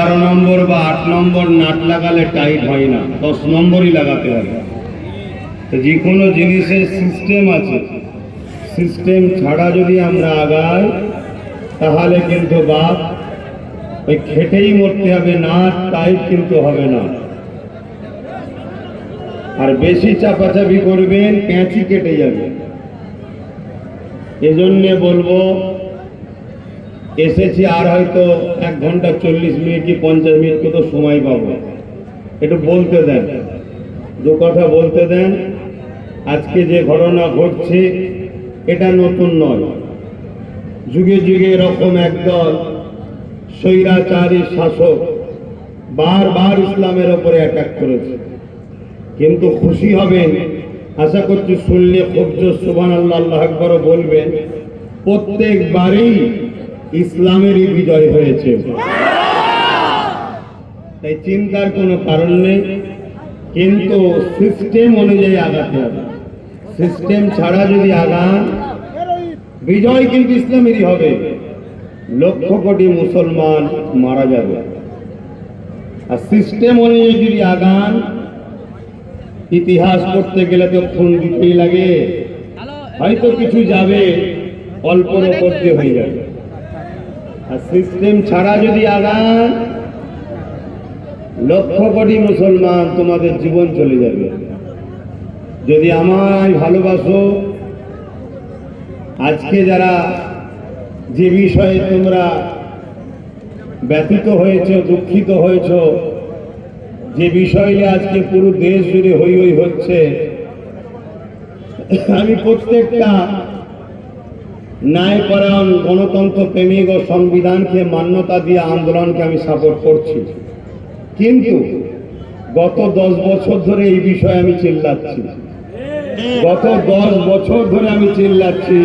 12 নম্বর বা 8 নম্বর নাট লাগালে টাইট হয় না, 10 নম্বরই লাগাতে হবে। তো যে কোনো জিনিসের সিস্টেম আছে, সিস্টেম ছাড়া যদি আমরা আগাই তাহলে কিন্তু বাপ ওই খেটেই মরতে হবে, নাট টাইট কিন্তু হবে না। আর বেশি চাপাচাপি করবেন পেঁচি কেটে যাবে। এজন্যে বলবো, এসেছি আর হয়তো 1 ঘন্টা 40 মিনিট কি 50 মিনিট কত সময় পাবো, একটু বলতে দেন, 2 কথা বলতে দেন। আজকে যে ঘটনা ঘটছে এটা নতুন নয়, যুগে যুগে এরকম একদল স্বৈরাচারী শাসক বারবার ইসলামের ওপরে অ্যাটাক করেছে। কিন্তু খুশি হবেন, আশা করছি শুনলে খুব জোর সুবহানাল্লাহ আল্লাহু আকবার বলবেন, প্রত্যেকবারই ইসলামেরই বিজয় হয়েছে। তাই চিন্তার কোনো কারণ নেই, কিন্তু সিস্টেম অনুযায়ী আগাতে হবে। সিস্টেম ছাড়া যদি আগান, বিজয় কিন্তু ইসলামেরই হবে। লক্ষ কোটি মুসলমান মারা যাবে। আর সিস্টেম অনুযায়ী যদি আগান, ইতিহাস করতে গেলে তো খুন দিতেই লাগে, হয়তো কিছু যাবে, অল্পর ওপর দিয়ে হয়ে যাবে। আর সিস্টেম ছাড়া যদি আগান, লক্ষ কোটি মুসলমান তোমাদের জীবন চলে যাবে। যদি আমায় ভালোবাসো, আজকে যারা যে বিষয়ে তোমরা ব্যথিত হয়েছ, দুঃখিত হয়েছ, যে বিষয়ে আজকে পুরো দেশ জুড়ে হই হই হচ্ছে, আমি প্রত্যেকটা ন্যায়পরায়ণ গণতন্ত্র প্রেমিক ও সংবিধানকে মান্যতা দিয়ে আন্দোলনকে আমি সাপোর্ট করছি। কিন্তু গত 10 বছর ধরে এই বিষয়ে আমি চিল্লাচ্ছি, গত 10 বছর ধরে আমি চিল্লাচ্ছি,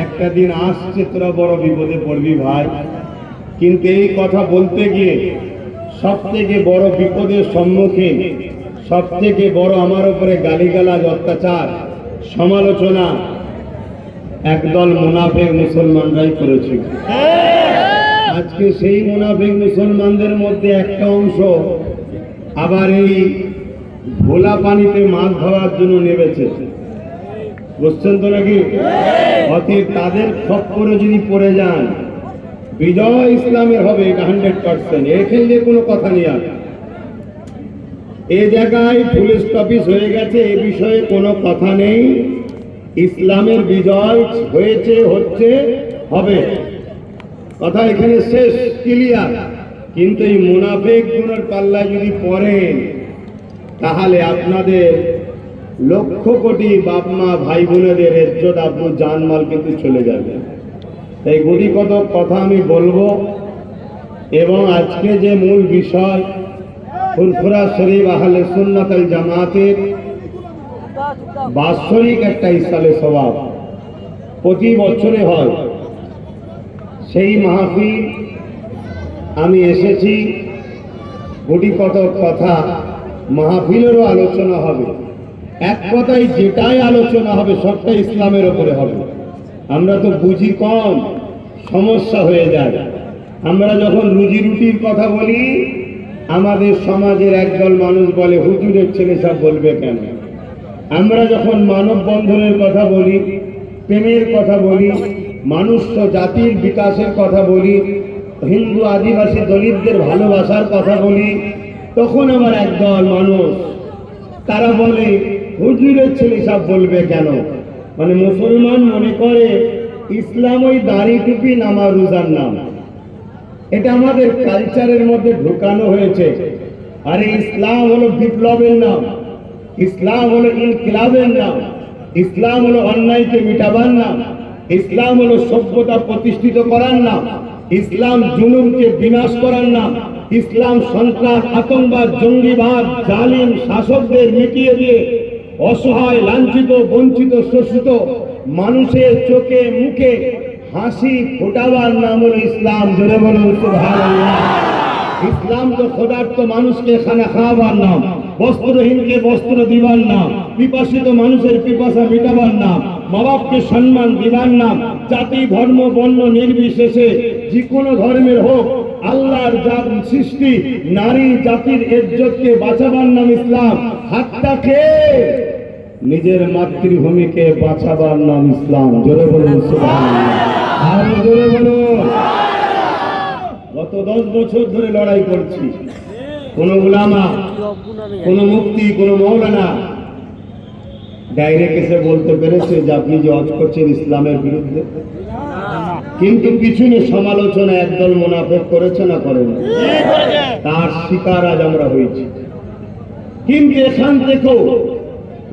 একটা দিন আসছে তোরা বড় বিপদে পড়বি ভাই। কিন্তু এই কথা বলতে গিয়ে সব থেকে বড় বিপদের সম্মুখীন, সব থেকে বড় আমার উপরে গালিগালাজ, অত্যাচার, সমালোচনা একদল মুনাফিক মুসলমানরাই করেছে। আজকে সেই মুনাফিক মুসলমানদের মধ্যে একটা অংশ আবার এই ভোলা পানিতে মাছ ধরার জন্য নেমেছে, বুঝছেন তো নাকি? অতএব তাদের খপ্পরে যদি পড়ে যান, বিজয় ইসলামের হবে, এটা 100%। এখানে কোনো কথা নেই। আর এই জায়গায় ফুল স্টপিস হয়ে গেছে, এ বিষয়ে কোনো কথা নেই। ইসলামের বিজয় হয়েছে, হচ্ছে, হবে, কথা এখানে শেষ, ক্লিয়ার। কিন্তু এই মুনাফিক গুণের পাল্লায় যদি পড়েন, তাহলে আপনাদের লক্ষ কোটি বাপ মা ভাই বোনেদের ইজ্জত আব্রু জানমাল কিন্তু চলে যাবে। তাই গুটি কত কথা আমি বলবো। এবং আজকে যে মূল বিষয়, ফুরফুরা শরীফ আহলে সুন্নাত আল জামাতের বাৎসরিক একটা ইসালে সওয়াব প্রতি বছরে হয়, সেই মাহফিল আমি এসেছি। গুটি কত কথা মাহফিলেরও আলোচনা হবে। এক কথায় যেটাই আলোচনা হবে সবটাই ইসলামের উপরে হবে। আমরা তো বুঝি কম, সমস্যা হয়ে যায়। আমরা যখন রুজি রুটির কথা বলি, আমাদের সমাজের একদল মানুষ বলে হুজুরের ছেলে সব বলবে কেন। আমরা যখন মানব বন্ধনের কথা বলি, প্রেমের কথা বলি, মানুষ জাতির বিকাশের কথা বলি, হিন্দু আদিবাসী দলিতদের ভালোবাসার কথা বলি, তখন আমার একদল মানুষ তারা বলে হুজুরের ছেলে সব বলবে কেন। মানে মুসলমান মনে করে ইসলাম ওই দাড়ি টুপি নামাজ রোজার নাম। এটা আমাদের কালচারের মধ্যে ঢুকানো হয়েছে। আরে ইসলাম হলো বিপ্লবের নাম, ইসলাম হলো ইনকিলাবের নাম, ইসলাম হলো অন্যায়কে মিটাবার নাম, ইসলাম হলো সভ্যতা প্রতিষ্ঠিত করার নাম, ইসলাম জুলুমকে বিনাশ করার নাম, ইসলাম সন্ত্রাস, আতঙ্কবাদ, জঙ্গিবাদ, জালিম শাসকদের মিটিয়ে দিয়ে অসহায়, লাঞ্ছিত, বঞ্চিত, শোষিত মানুষের চোখে মুখে হাসি ফোটাবার নাম হলো ইসলাম। জোরে বলুন সুবহানাল্লাহ। ইসলাম তো ক্ষুধার্ত মানুষকে খানা খাওয়াবার নাম, বস্ত্রহীনকে বস্ত্র দিবার নাম, পিপাসিত মানুষের পিপাসা মিটাবার নাম, মা বাপকে সম্মান দিবার নাম, জাতি ধর্ম বর্ণ নির্বিশেষে যে কোনো ধর্মের হোক আল্লাহর জাত সৃষ্টি, নারী জাতির ইজ্জতকে বাঁচাবার নাম ইসলাম। হাতটা খেয়ে নিজের মাতৃভূমিকে বাঁচাবার নাম ইসলাম। জোরে বলুন সুবহানাল্লাহ, আরো জোরে বলুন। গত 10 বছর ধরে লড়াই করছি। কোন উলামা, কোন মুফতি, কোন মাওলানা ডাইরেক্ট এসে বলতে পেরেছে যে আপনি যে হজ করছেন ইসলামের বিরুদ্ধে? কিন্তু পিছনে সমালোচনা একদল মুনাফিক করেছে না করেন? তার শিকার আজ আমরা হয়েছি। কিন্তু এখান থেকেও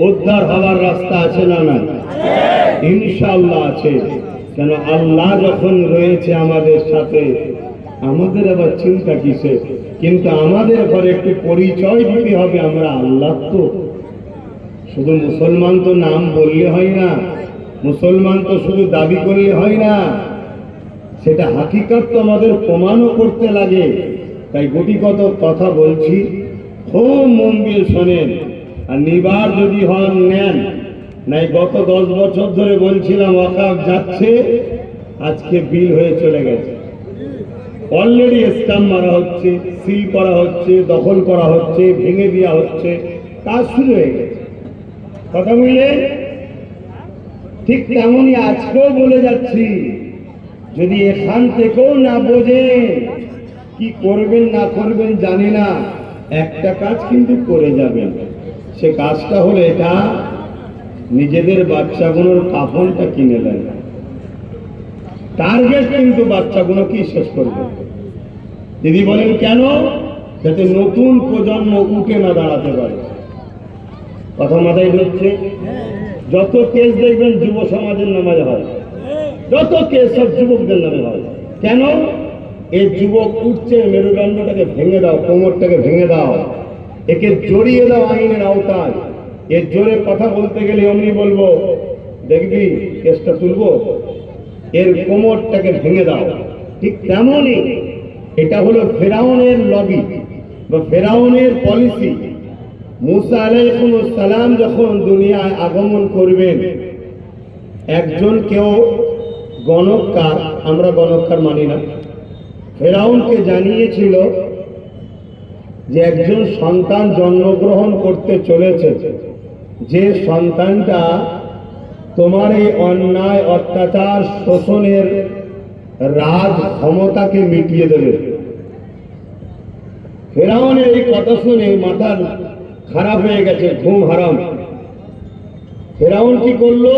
উদ্ধার হওয়ার রাস্তা আছে না? না, ইনশাআল্লাহ আছে। কেন? আল্লাহ যখন রয়েছে আমাদের সাথে, আমাদের আবার চিন্তা কিসে? কিন্তু আমাদের ঘরে একটু পরিচয় দিতে হবে, আমরা আল্লাহ। তো শুধু মুসলমান তো নাম বললে হয় না, মুসলমান তো শুধু দাবি করলে হয় না, সেটা হাকিকত তো আমাদের প্রমাণও করতে লাগে। তাই গুটি কত কথা বলছি, খুব মন দিয়ে শোনেন। আর নিবার যদি হন নেন, নাই গত 10 বছর ধরে বলছিলাম ওয়াকফ যাচ্ছে, আজকে বিল হয়ে চলে গেছে। অলরেডি স্ট্যাম্প মারা হচ্ছে, সিল করা হচ্ছে, দখল করা হচ্ছে, ভেঙে দেওয়া হচ্ছে, কাজ শুরু হয়ে গেছে। কথা বুঝলেন? ঠিক তেমনই আজকেও বলে যাচ্ছি, যদি এখান থেকেও না বোঝেন, কি করবেন না করবেন জানি না, একটা কাজ কিন্তু করে যাবেন। সে কাজটা হলো এটা, নিজেদের বাচ্চাগুলোর কাফনটা কিনে দেন। টার্গেট কিন্তু বাচ্চাগুলোকে শেষ করবে। দিদি বলেন কেন? যাতে নতুন প্রজন্ম উঠে না দাঁড়াতে পারে। কথা মাথায় ঢুকছে? যত কেস দেখবেন যুব সমাজের নামে হয়, যত কেস সব যুবকদের নামে হয়। কেন? এই যুবক উঠছে, মেরুদণ্ডটাকে ভেঙে দাও, কোমরটাকে ভেঙে দাও, একে জড়িয়ে দাও আইনের আওতায়। এর জোরে কথা বলতে গেলে অমনি বলবো, দেখবি কেসটা তুলবো, এর কোমরটাকে ভেঙে দাও। ঠিক তেমনই এটা হলো ফেরাউনের লবি বা ফেরাউনের পলিসি। মুসা আলাইহিস সালাম যখন দুনিয়ায় আগমন করবেন, একজন কেউ গণককার, আমরা গণককার মানি না, ফেরাউনকে জানিয়েছিল যে একজন সন্তান জন্মগ্রহণ করতে চলেছে, যে সন্তানটা তোমার এই অন্যায় অত্যাচার শোষণের রাজ ক্ষমতাকে মিটিয়ে দেবে। ফেরাউনের এই কথা শুনে মাথা খারাপ হয়ে গেছে, ঘুম হারাম। ফেরাউন কি করলো?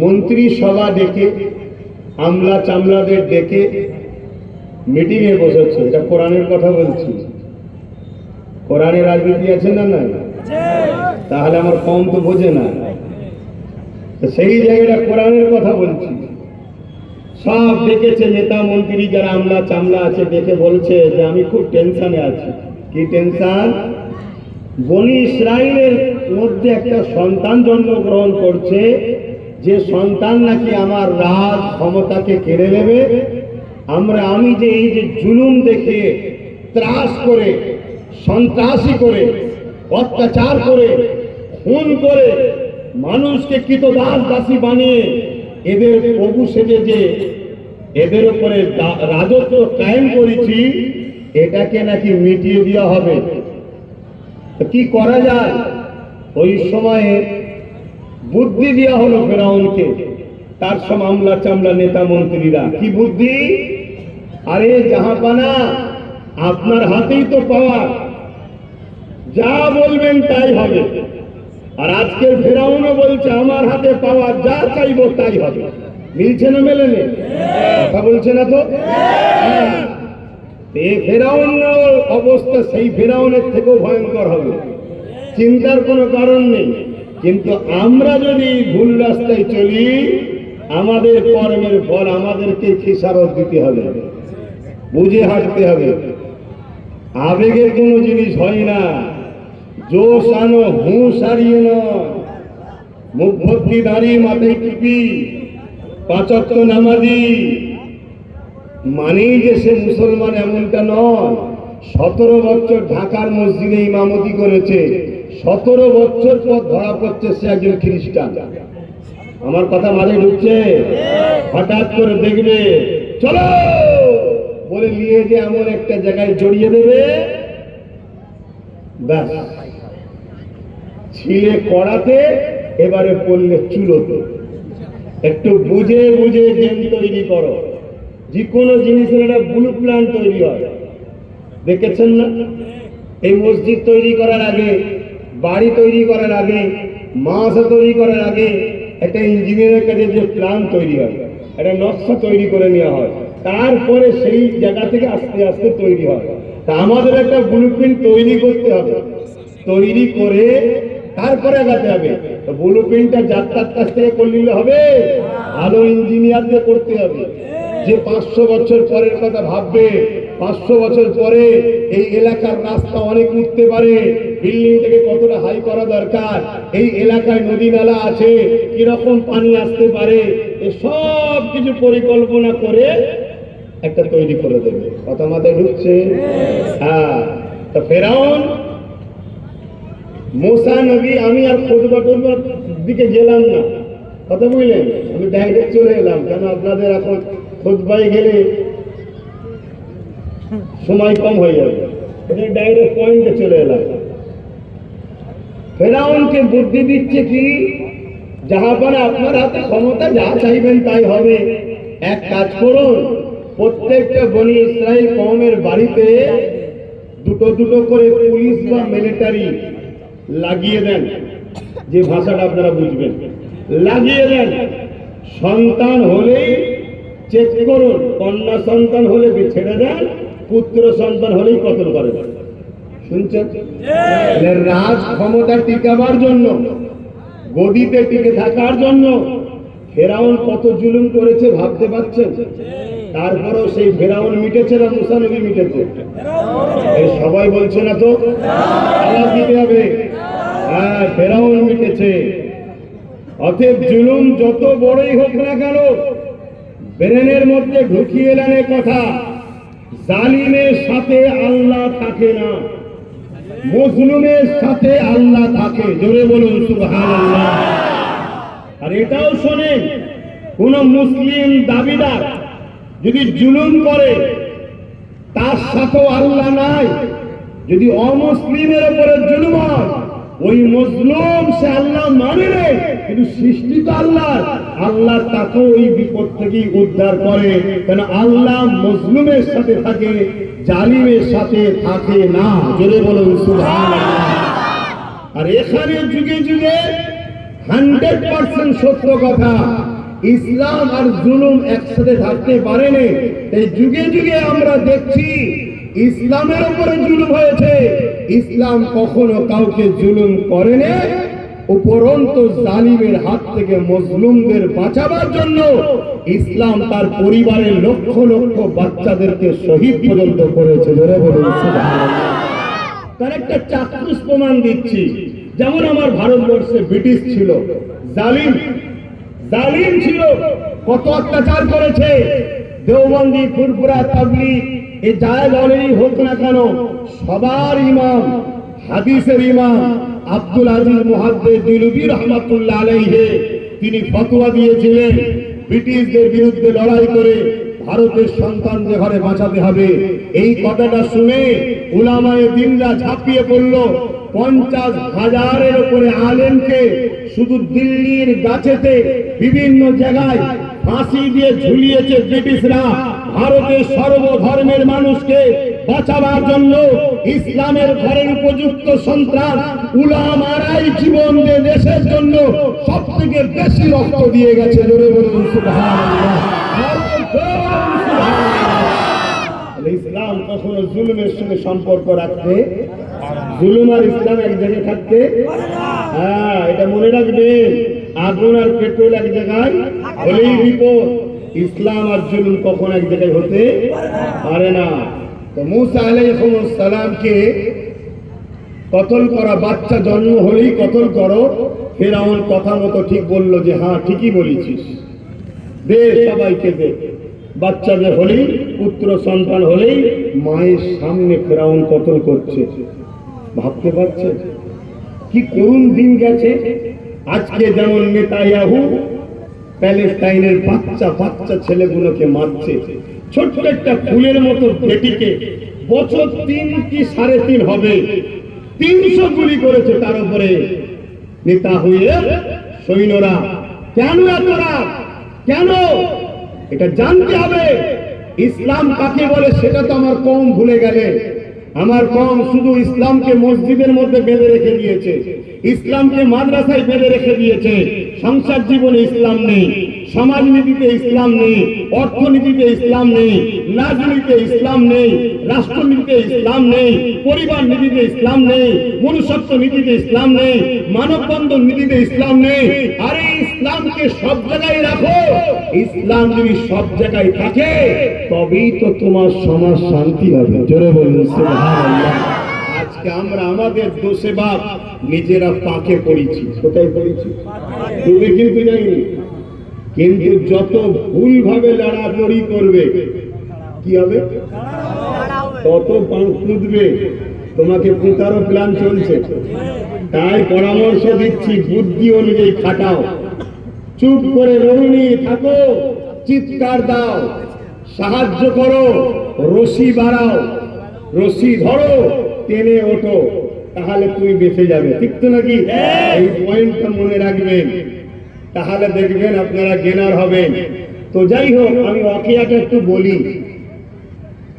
মন্ত্রী সভা ডেকে, আমলা চামলাদের ডেকে মিটিং এ বসেছে। এটা কোরআনের কথা বলছি। কোরআনের রাজনীতি আছে না? না, তাহলে আমার কম তো বোঝে না। সেই জায়গাটা কোরআনের কথা বলছি। সব ডেকেছে নেতা মন্ত্রী যারা আমলা চামলা আছে, ডেকে বলছে যে আমি খুব টেনশনে আছি। কি টেনশন? বনি ইসরাইলের মধ্যে একটা সন্তান জন্মগ্রহণ করছে, যে সন্তান নাকি আমার রাজ ক্ষমতাকে কেড়ে নেবে। আমি যে এই যে জুলুম দেখে, ত্রাস করে, সন্ত্রাসী করে, অত্যাচার করে, খুন করে, মানুষকে কৃতদাস দাসী বানিয়ে এদের প্রভু সেজে যে এদের উপরে রাজত্ব কায়েম করেছি, এটাকে নাকি মিটিয়ে দেওয়া হবে। কি করা যায়? ওই সময়ে বুদ্ধি দেওয়া হলো ফেরাউনকে, তার সব আমলা চামলা নেতা মন্ত্রীরা। কি বুদ্ধি? আরে জাহাপানা, আপনার হাতেই তো পাওয়ার, যা বলবেন তাই হবে। আর আজকের ফেরাউনও বলছে আমার হাতে পাওয়ার, যা চাইবো তাই হবে। মিলছে না মেলেনে? কথা বলছে না তো? এই ফেরাউনের অবস্থা সেই ফেরাউনের থেকেও ভয়ঙ্কর হবে, চিন্তার কোনো কারণ নেই। কিন্তু আমরা যদি ভুল রাস্তায় চলি, আমাদের কর্মের ফল আমাদেরকে খেসারত দিতে হবে, বুঝে হাঁটতে হবে। আবেগের কোনো জিনিস হয় না, জোশ আনো, হুঁশ হারিয়ে নয়। মুখ ভর্তি দাঁড়িয়ে, মাথায় টুপি, 5 ওয়াক্ত নামাজি মানেই যে সে মুসলমান এমনটা নয়। 17 বছর ঢাকার মসজিদে ইমামতি করেছে, 17 বছর পর ধরা পড়ছে সে একজন খ্রিস্টান। আমার কথা মাঝে ঢুকছে? হঠাৎ করে দেখবে চলো ধরে নিয়ে যে এমন একটা জায়গায় জড়িয়ে দেবে, ব্যাস ছিলে কড়াতে, এবারে পড়লে চুলোতে। একটু বুঝে বুঝে গেম তৈরি করো। যে কোনো জিনিসের একটা ব্লু প্ল্যান তৈরি হয়, দেখেছেন না? এই মসজিদ তৈরি করার আগে, বাড়ি তৈরি করার আগে, মাদ্রাসা তৈরি করার আগে একটা ইঞ্জিনিয়ারের কাছে যে প্ল্যান তৈরি হয়, একটা নকশা তৈরি করে নেওয়া হয়, তারপরে সেই জায়গা থেকে আস্তে আস্তে তৈরি হয়। তা আমাদের একটা ব্লু প্রিন্ট তৈরি করতে হবে, তৈরি করে তারপরে আগাতে হবে। তো ব্লু প্রিন্টটা যাত্রার কাছ থেকে করলে হবে? ভালো ইঞ্জিনিয়ারদের করতে হবে, যে 500 বছর পরের কথা ভাববে। 500 বছর পরে এই এলাকার রাস্তা অনেক উঠতে পারে, বিল্ডিংটাকে কতটা হাই করা দরকার, এই এলাকায় নদী নালা আছে, কিরকম পানি আসতে পারে, সব কিছু পরিকল্পনা করে একটা তৈরি করে দেবে। কথা মাথায় ঢুকছে? হ্যাঁ। তা ফেরাউন, মুসা নবী, আমি আর খুতবা টুতবার দিকে গেলাম না, কথা বুঝলেন? আমি ডাইরেক্ট চলে এলাম, কেন আপনাদের এখন খুতবায় গেলে সময় কম হয়ে যাবে, ডাইরেক্ট পয়েন্টে চলে এলাম। ফেরাউনকে বুদ্ধি দিচ্ছে কি, জাহাপানা আপনার হাতে ক্ষমতা, যা চাইবেন তাই হবে। এক কাজ করুন, প্রত্যেকটা বনি ইসরায়েল কওমের বাড়িতে দুটো দুটো করে পুলিশ বা মিলিটারি লাগিয়ে দেন, যে ভাষাটা আপনারা বুঝবেন, লাগিয়ে দেন। সন্তান হলেই চেক করুন, কন্যা সন্তান হলে ছেড়ে দেন, পুত্র সন্তান হলেই কতল করে দেন। শুনছেন? রাজ ক্ষমতা টিকাবার জন্য, গদিতে টিকে থাকার জন্য ফেরাউন কত জুলুম করেছে ভাবতে পারছেন? তারপরেও সেই ফেরাউন মিটেছে না মুসা নবী মিটেছে? সবাই বলছে না তো, আওয়াজ দিতে হবে। হ্যাঁ, ফেরাউন মিটেছে। অতএব জুলুম যত বড়ই হোক না কেন, ব্রেনের মধ্যে ঢুকিয়ে এলেন কথা, জালিমের সাথে আল্লাহ থাকে না, মজলুমের সাথে আল্লাহ থাকে। জোরে বলুন সুবহানাল্লাহ। আর এটাও শোনেন, কোন মুসলিম দাবিদার যদি জুলুম করে, তার সাথেও আল্লাহ নাই। যদি অমুসলিমের উপরে জুলুম হয়, ওই মজলুম সে আল্লাহ মানে নেই, কিন্তু সৃষ্টি তো আল্লাহ, আল্লাহ তাকে ওই বিপদ থেকে উদ্ধার করে। কেন আল্লাহ মজলুমের সাথে থাকে, জালিমের সাথে থাকে না। জোরে বলুন সুবহানাল্লাহ। আর এখানে যুগে যুগে 100% সত্য কথা, ইসলাম আর জুলুম একসাথে থাকতে পারেনি। এই যুগে যুগে আমরা দেখছি ইসলামের উপরে জুলুম হয়েছে, ইসলাম কখনো কাউকে জুলুম করেনি। উপরন্তু জালিমের হাত থেকে মজলুমদের বাঁচাবার জন্য ইসলাম তার পরিবারের লক্ষ লক্ষ বাচ্চাদেরকে শহীদ পর্যন্ত করেছে। জোরে বলুন সুবহানাল্লাহ। তার একটা চাক্ষুষ প্রমাণ দিচ্ছি। যেমন আমার ভারতবর্ষে ব্রিটিশ ছিল, জালিম জালিম ছিল, কত অত্যাচার করেছে। দেওবন্দি, ফুরফুরা, তাবলীগ, এই যার দলেরই হোক না কেন, সবার ইমাম, হাদিসের ইমাম আব্দুল আজিজ মুহাদ্দিস দিলবি রহমাতুল্লাহ আলাইহি, তিনি ফতোয়া দিয়েছিলেন ব্রিটিশদের বিরুদ্ধে লড়াই করে ভারতের সন্তানদের ঘরে বাঁচাতে হবে। এই কথাটা শুনে উলামায়ে দ্বীনরা ঝাঁপিয়ে পড়ল। 50,000-এর উপরে আলেমকে শুধু দিল্লির গাছেতে বিভিন্ন জায়গায় ফাঁসি দিয়ে ঝুলিয়েছে ব্রিটিশরা। ভারতের সর্বধর্মের মানুষকে বাঁচাবার জন্য ইসলামের ঘরের উপযুক্ত সন্তান উলামারাই জীবন দিয়ে দেশের জন্য সব থেকে বেশি রক্ত দিয়ে গেছে। জোরে বলুন সুবহানাল্লাহ। ইসলাম কখনো জুলুমের সঙ্গে সম্পর্ক রাখতে, জুলুম আর ইসলাম এক জায়গায় থাকতে, হ্যাঁ এটা মনে রাখবেন। আগুন আর পেট্রোল এক জায়গায় হলেই বিপদ, ইসলাম আর জুলুম কখনো এক জায়গায় হতে পারে না। তো মুসা আলাইহিস সালামকে কতল করা, বাচ্চা জন্ম হলেই কতল করো। ফেরাউন কথা মতো ঠিক বলল যে হ্যাঁ ঠিকই বলেছিস, দে সবাইকে দে। বাচ্চাদের হলেই, পুত্র সন্তান হলেই মায়ের সামনে ফেরাউন কতল করছে। ভাবতে পারছে কি করুণ দিন গেছে। আজকে যেমন নেতানিয়াহু প্যালেস্টাইনের বাচ্চা বাচ্চা ছেলেগুলোকে মারছে, ছোট্ট একটা ফুলের মতো বেটিকে বছর 3 কি 3.5 হবে 300 গুলি করেছে তার উপরে নেতা হয়ে সৈন্যরা। কেন এত রাগ? কেন? এটা জানতে হবে। ইসলাম কাকে বলে সেটা তো আমার কম ভুলে গেলে। আমার কম শুধু ইসলামকে মসজিদের মধ্যে বেঁধে রেখে দিয়েছে, ইসলামকে মাদ্রাসায় বেঁধে রেখে দিয়েছে। সংসার জীবনে ইসলাম নেই, সমাজনীতিতে ইসলাম নেই, অর্থনীতিতে ইসলাম নেই, রাজনীতিতে ইসলাম নেই, রাষ্ট্রনীতিতে ইসলাম নেই, পরিবার নীতিতে ইসলাম নেই, মনুষ্যত্ব নীতিতে ইসলাম নেই, মানববন্ধন নীতিতে ইসলাম নেই। আরে ইসলামকে সব জায়গায় রাখো। ইসলাম যদি সব জায়গায় থাকে তবেই তো তোমার সমাজ শান্তি হবে। জোরে বলুন সুবহানাল্লাহ। আজকে আমরা আমাদের দোষে বাপ নিজেরা পাকে পড়েছি। কোথায় পড়েছি? ডুবে কিন্তু যাইনি। কিন্তু যত ভুল ভাবে লড়াপড়ি করবে কি হবে? তত পুঁতবে। তোমাকে পুঁতারও প্ল্যান চলছে। তাই পরামর্শ দিচ্ছি, বুদ্ধি অনুযায়ী খাটাও। চুপ করে রোহিণী থাকো, চিৎকার দাও, সাহায্য করো, রশি বাড়াও, রশি ধরো, টেনে ওঠো, তাহলে তুমি বেঁচে যাবে। ঠিক তো নাকি? এই পয়েন্টটা মনে রাখবেন, তাহলে দেখবেন আপনারা গেনার হবেন। তো যাই হোক, আমি ওয়াকিয়াটা একটু বলি,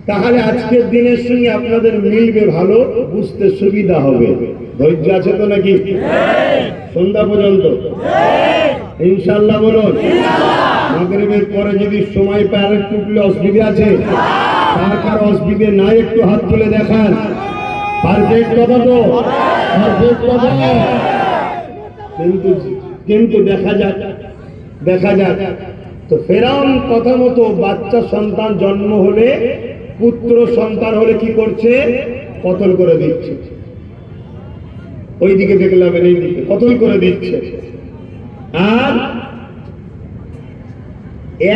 তাহলে আজকের দিনের সঙ্গে আপনাদের মিলবে, ভালো বুঝতে সুবিধা হবে। ধৈর্য আছে তো নাকি? সন্ধ্যা পর্যন্ত ইনশাআল্লাহ বলুন। মাগরিবের পরে যদি সময় পায় আর একটু অসুবিধা আছে? কার কার অসুবিধে নাই একটু হাত তুলে দেখান। পারফেক্ট কথা তো? পারফেক্ট কথা। কিন্তু দেখা যাক। তো ফেরাউন কথা মতো বাচ্চা সন্তান জন্ম হলে, পুত্র সন্তান হলে কি করছে? কতল করে দিচ্ছে। ওইদিকে দেখলাম, এইদিকে কতল করে দিচ্ছে। আর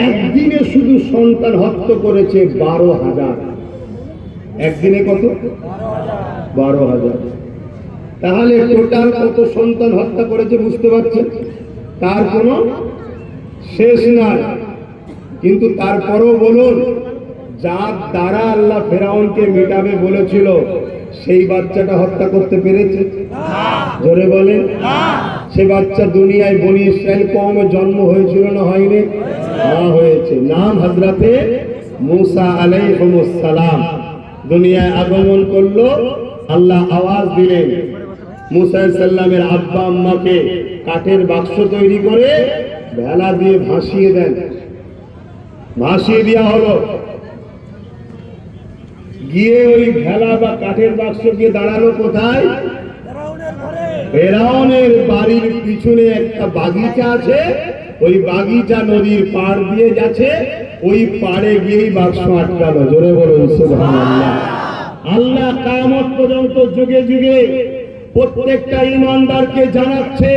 একদিনে শুধু সন্তান হত্যা করেছে 12,000। একদিনে কত? 12,000। তাহলে টোটাল কত সন্তান হত্যা করেছে বুঝতে পারছেন? তার কোনো শেষ নাই। কিন্তু তারপরেও বলুন, যার দ্বারা আল্লাহ ফেরাউনকে মিটাবে বলেছিল সেই বাচ্চাটা হত্যা করতে পেরেছে? জোরে বলেন। সে বাচ্চা দুনিয়ায় বনি ইসরাইল কওমে জন্ম হয়েছিল না হয়নি? হয়েছে। নাম হযরতে মুসা আলাইহিস সালাম। দুনিয়ায় আগমন করলো, আল্লাহ আওয়াজ দিলেন, মুসা আলাইহিস সালামের আব্বা আম্মাকে কাঠের বাক্স তৈরি করে ভেলা দিয়ে ভাসিয়ে দেন। ভাসিয়ে দেওয়া হলো। গিয়ে ওই ভেলা বা কাঠের বাক্স গিয়ে দাঁড়ালো কোথায়? ফেরাউনের বাড়ির পিছনে একটা বাগিচা আছে। ওই বাগিচা নদীর পাড় দিয়ে যাচ্ছে, ওই পাড়ে গিয়েই বাক্স আটকালো। জোরে বলুন সুবহানাল্লাহ। আল্লাহ কিয়ামত পর্যন্ত যুগে যুগে প্রত্যেকটা ঈমানদারকে জানাচ্ছে,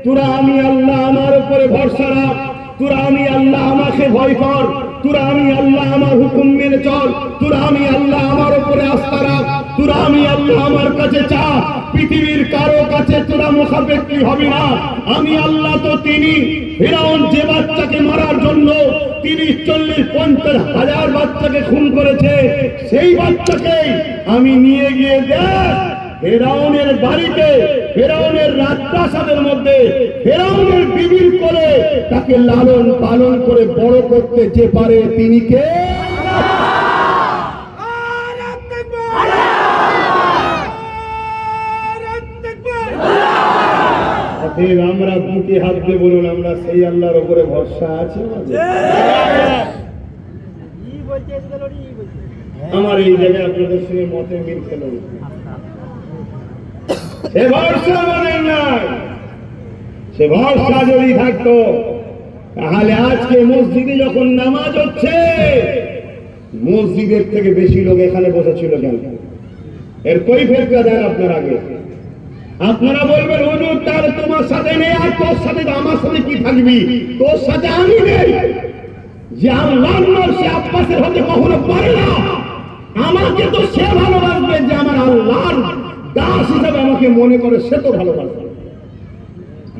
তোরা আমি আল্লাহ আমার উপরে ভরসা রাখ, তোরা আমি আল্লাহ আমাকে ভয় কর, তোরা আমি আল্লাহ আমার হুকুম মেনে চল, তোরা আমি আল্লাহ আমার উপরে আস্থা রাখ, তোরা আমি আল্লাহ আমার কাছে চা। পৃথিবীর কারো কাছে তোরা মুখাপেক্ষী হবি না। আমি আল্লাহ তো তিনি। ফিরআউন যে বাচ্চাকে মারার জন্য 30, 40, 50 হাজার বাচ্চাকে খুন করেছে, সেই বাচ্চাকেই আমি নিয়ে গিয়ে দেখ ফেরাউনের বাড়িতে, ফেরাউনের রাজপ্রাসাদের মধ্যে, ফেরাউনের বিবির কোলে তাকে লালন পালন করে বড় করতে যে পারে তিনি কে? আমরা বুকে হাত দিয়ে বলুন, আমরা সেই আল্লাহর উপরে ভরসা আছে। আমার এই জায়গায় আপনাদের সঙ্গে মতে মিল খেল, সে ভরসা আমাদের নাই। সে ভরসা যদি থাকতো তাহলে আজকে মসজিদে যখন নামাজ হচ্ছে, মসজিদের থেকে বেশি লোক এখানে বসেছিল কেন? এর কৈফিয়তটা দেন আপনার আগে। আপনারা বলবেন হুজুর তার তোমার সাথে নেই, আর তোর সাথে আমার সাথে কি থাকবি? তোর সাথে আমি নেই। যে আল্লাহর নূর সে আব্বাসের হতে কখনো পারে না। আমাকে তো সে ভালোবাসবে যে আমার আল্লাহর দাস হিসাবে আমাকে মনে করে, সে তো ভালোবাসবে।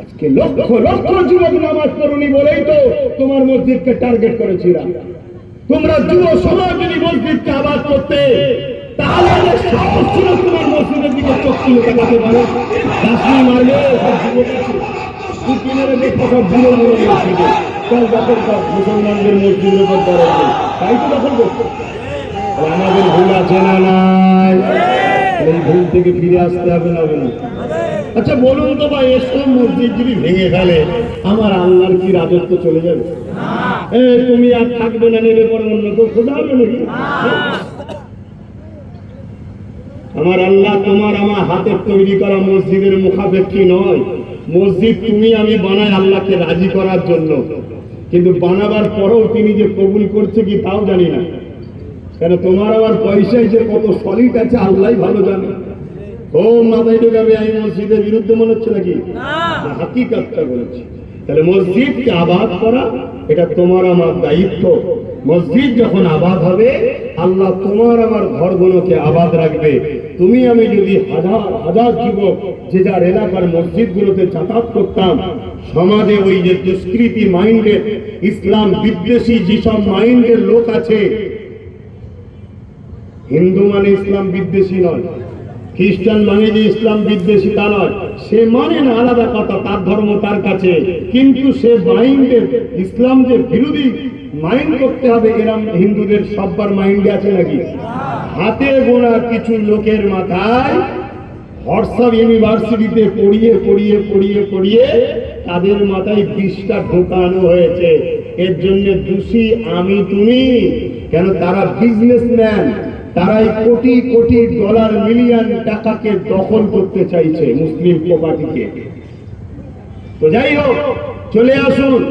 আজকে লক্ষ লক্ষ যুবক নামাজ পড়ুনি বলেই তো তোমার মসজিদকে টার্গেট করেছিলাম। তোমরা যুব সমাজ যদি মসজিদকে আবাদ করতে, তাহলে যে সাহস ছিল তোমার মসজিদের দিকে চোখ তুলে তাকাতে পারো? দাসনি মারবে সব যুবক আছে, তুই কিনারে দেখো সব বুড়ো বুড়ো মসজিদে চল দখল কর, মুসলমানদের মসজিদের উপর দরদ নেই, তাই তো দখল করতো। আমাদের ভুল আছে না নাই? এই ভুল থেকে ফিরে আসতে হবে না? হবে না? আচ্ছা বলুন তো ভাই, এসব মসজিদ যদি ভেঙে ফেলে আমার আল্লাহর কি রাজত্ব চলে যাবে? তুমি আর থাকবে না, নেবে পরে অন্য কেউ খোঁজা হবে নাকি? আমার আল্লাহ তোমার আমার হাতের তৈরি করা মসজিদের মুখাপেক্ষী নয়। মসজিদ তুমি আমি বানাই আল্লাহকে রাজি করার জন্য, কিন্তু বানাবার পরেও তিনি যে কবুল করছে কি তাও জানি না। কেন তোমার আবার পয়সায় যে কত সলিড আছে আল্লাহ ভালো জানে। ও মাথায় ঢোকাবে আমি মসজিদের বিরুদ্ধে মনে হচ্ছে নাকি? হাকিকাতটা বলেছি। তাহলে মসজিদকে আবাদ করা এটা তোমার আমার দায়িত্ব। মসজিদ যখন আবাদ হবে আল্লাহ তোমার আমার ঘরগুলোকে আবাদ রাখবে। তুমি আমি যদি হাজার হাজার যুবক যে যার এলাকার মসজিদগুলোতে যাতায়াত করতাম, সমাজে ওই যে দুষ্কৃতি মাইন্ডের ইসলাম বিদ্বেষী যেসব মাইন্ডের লোক আছে, হিন্দু মানে ইসলাম বিদ্বেষী নয়, খ্রিস্টান মানে যে ইসলাম বিদ্বেষী তা নয়, সে মানে না আলাদা কথা, তার ধর্ম তার কাছে, কিন্তু সে মাইন্ডের ইসলাম যে বিরোধী মাইন্ড করতে হবে এরম হিন্দুদের সববার মাইন্ডে আছে নাকি? হাতে গোনা কিছু লোকের মাথায় হোয়াটসঅ্যাপ ইউনিভার্সিটিতে পড়িয়ে পড়িয়ে পড়িয়ে পড়িয়ে তাদের মাথায় বিষটা ঢোকানো হয়েছে। এর জন্য দোষী আমি তুমি কেন? তারা বিজনেসম্যান, তারাই কোটি কোটি ডলার মিলিয়ন টাকাকে দখল করতে চাইছে মুসলিম প্রপার্টিকে। তো যাই হোক, চলে আসুন।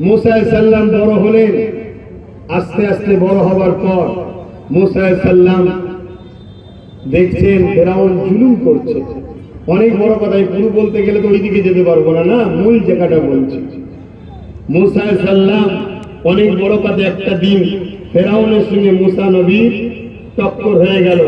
মুসা আলাইহিস সালাম বড় হলেন, আস্তে আস্তে বড় হবার পর মুসা আলাইহিস সালাম দেখছেন ফেরাউন জুলুম করছে। অনেক বড় কথা, পুরো বলতে গেলে তো ওইদিকে যেতে পারবো না, না মূল জায়গাটা বলছি। মুসা আলাইহিস সালাম অনেক বড় কথা, একটা দিন ফেরাউনের সঙ্গে মুসা নবীর টক্কর হয়ে গেল।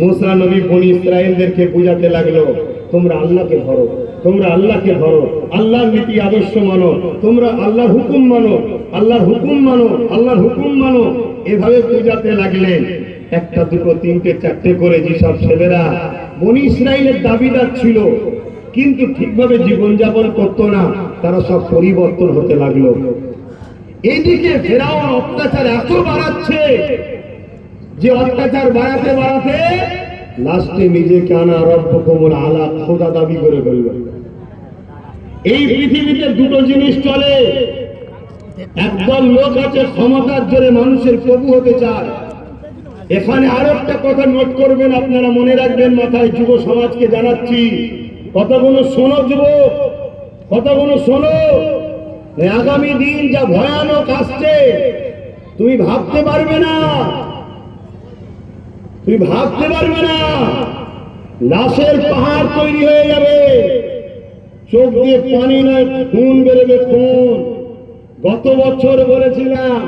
মুসা নবী বনি ইসরায়েলদেরকে বুঝাতে লাগলো, তোমরা আল্লাহকে ধরো, তোমরা আল্লাহকে ধরো, আল্লাহর নীতি আদর্শ মানো, তোমরা আল্লাহর হুকুম মানো, আল্লাহর হুকুম মানো, আল্লাহর হুকুম মানো। এভাবে বুঝাতে লাগলেন। একটা দুটো তিনটে চারটে করে যেসব ছেলেরা বনি ইসরায়েলের দাবিদার ছিল কিন্তু ঠিকভাবে জীবনযাপন করতো না, তারা সব পরিবর্তন হতে লাগলো। এইদিকে ফেরাউন অত্যাচার এত বাড়াচ্ছে যে অত্যাচার বাড়াতে বাড়াতে লাস্টে নিজেকে আনা রব্বকুমুল আলা খোদা দাবি করে ফেলল। এই পৃথিবীতে দুটো জিনিস চলে, একদল লোক আছে ক্ষমতার জোরে মানুষের প্রভু হতে চায়। এখানে আরো একটা কথা নোট করবেন, আপনারা মনে রাখবেন, মাথায় যুব সমাজকে জানাচ্ছি, কথাগুলো শোনো যুবক, কথাগুলো শোনো। আগামী দিন যা ভয়ানক আসছে তুমি ভাবতে পারবে না, তুমি ভাবতে পারবে না। লাশের পাহাড় তৈরি হয়ে যাবে, চোখ দিয়ে পানি নয় খুন বেরোবে, খুন। গত বছর বলেছিলাম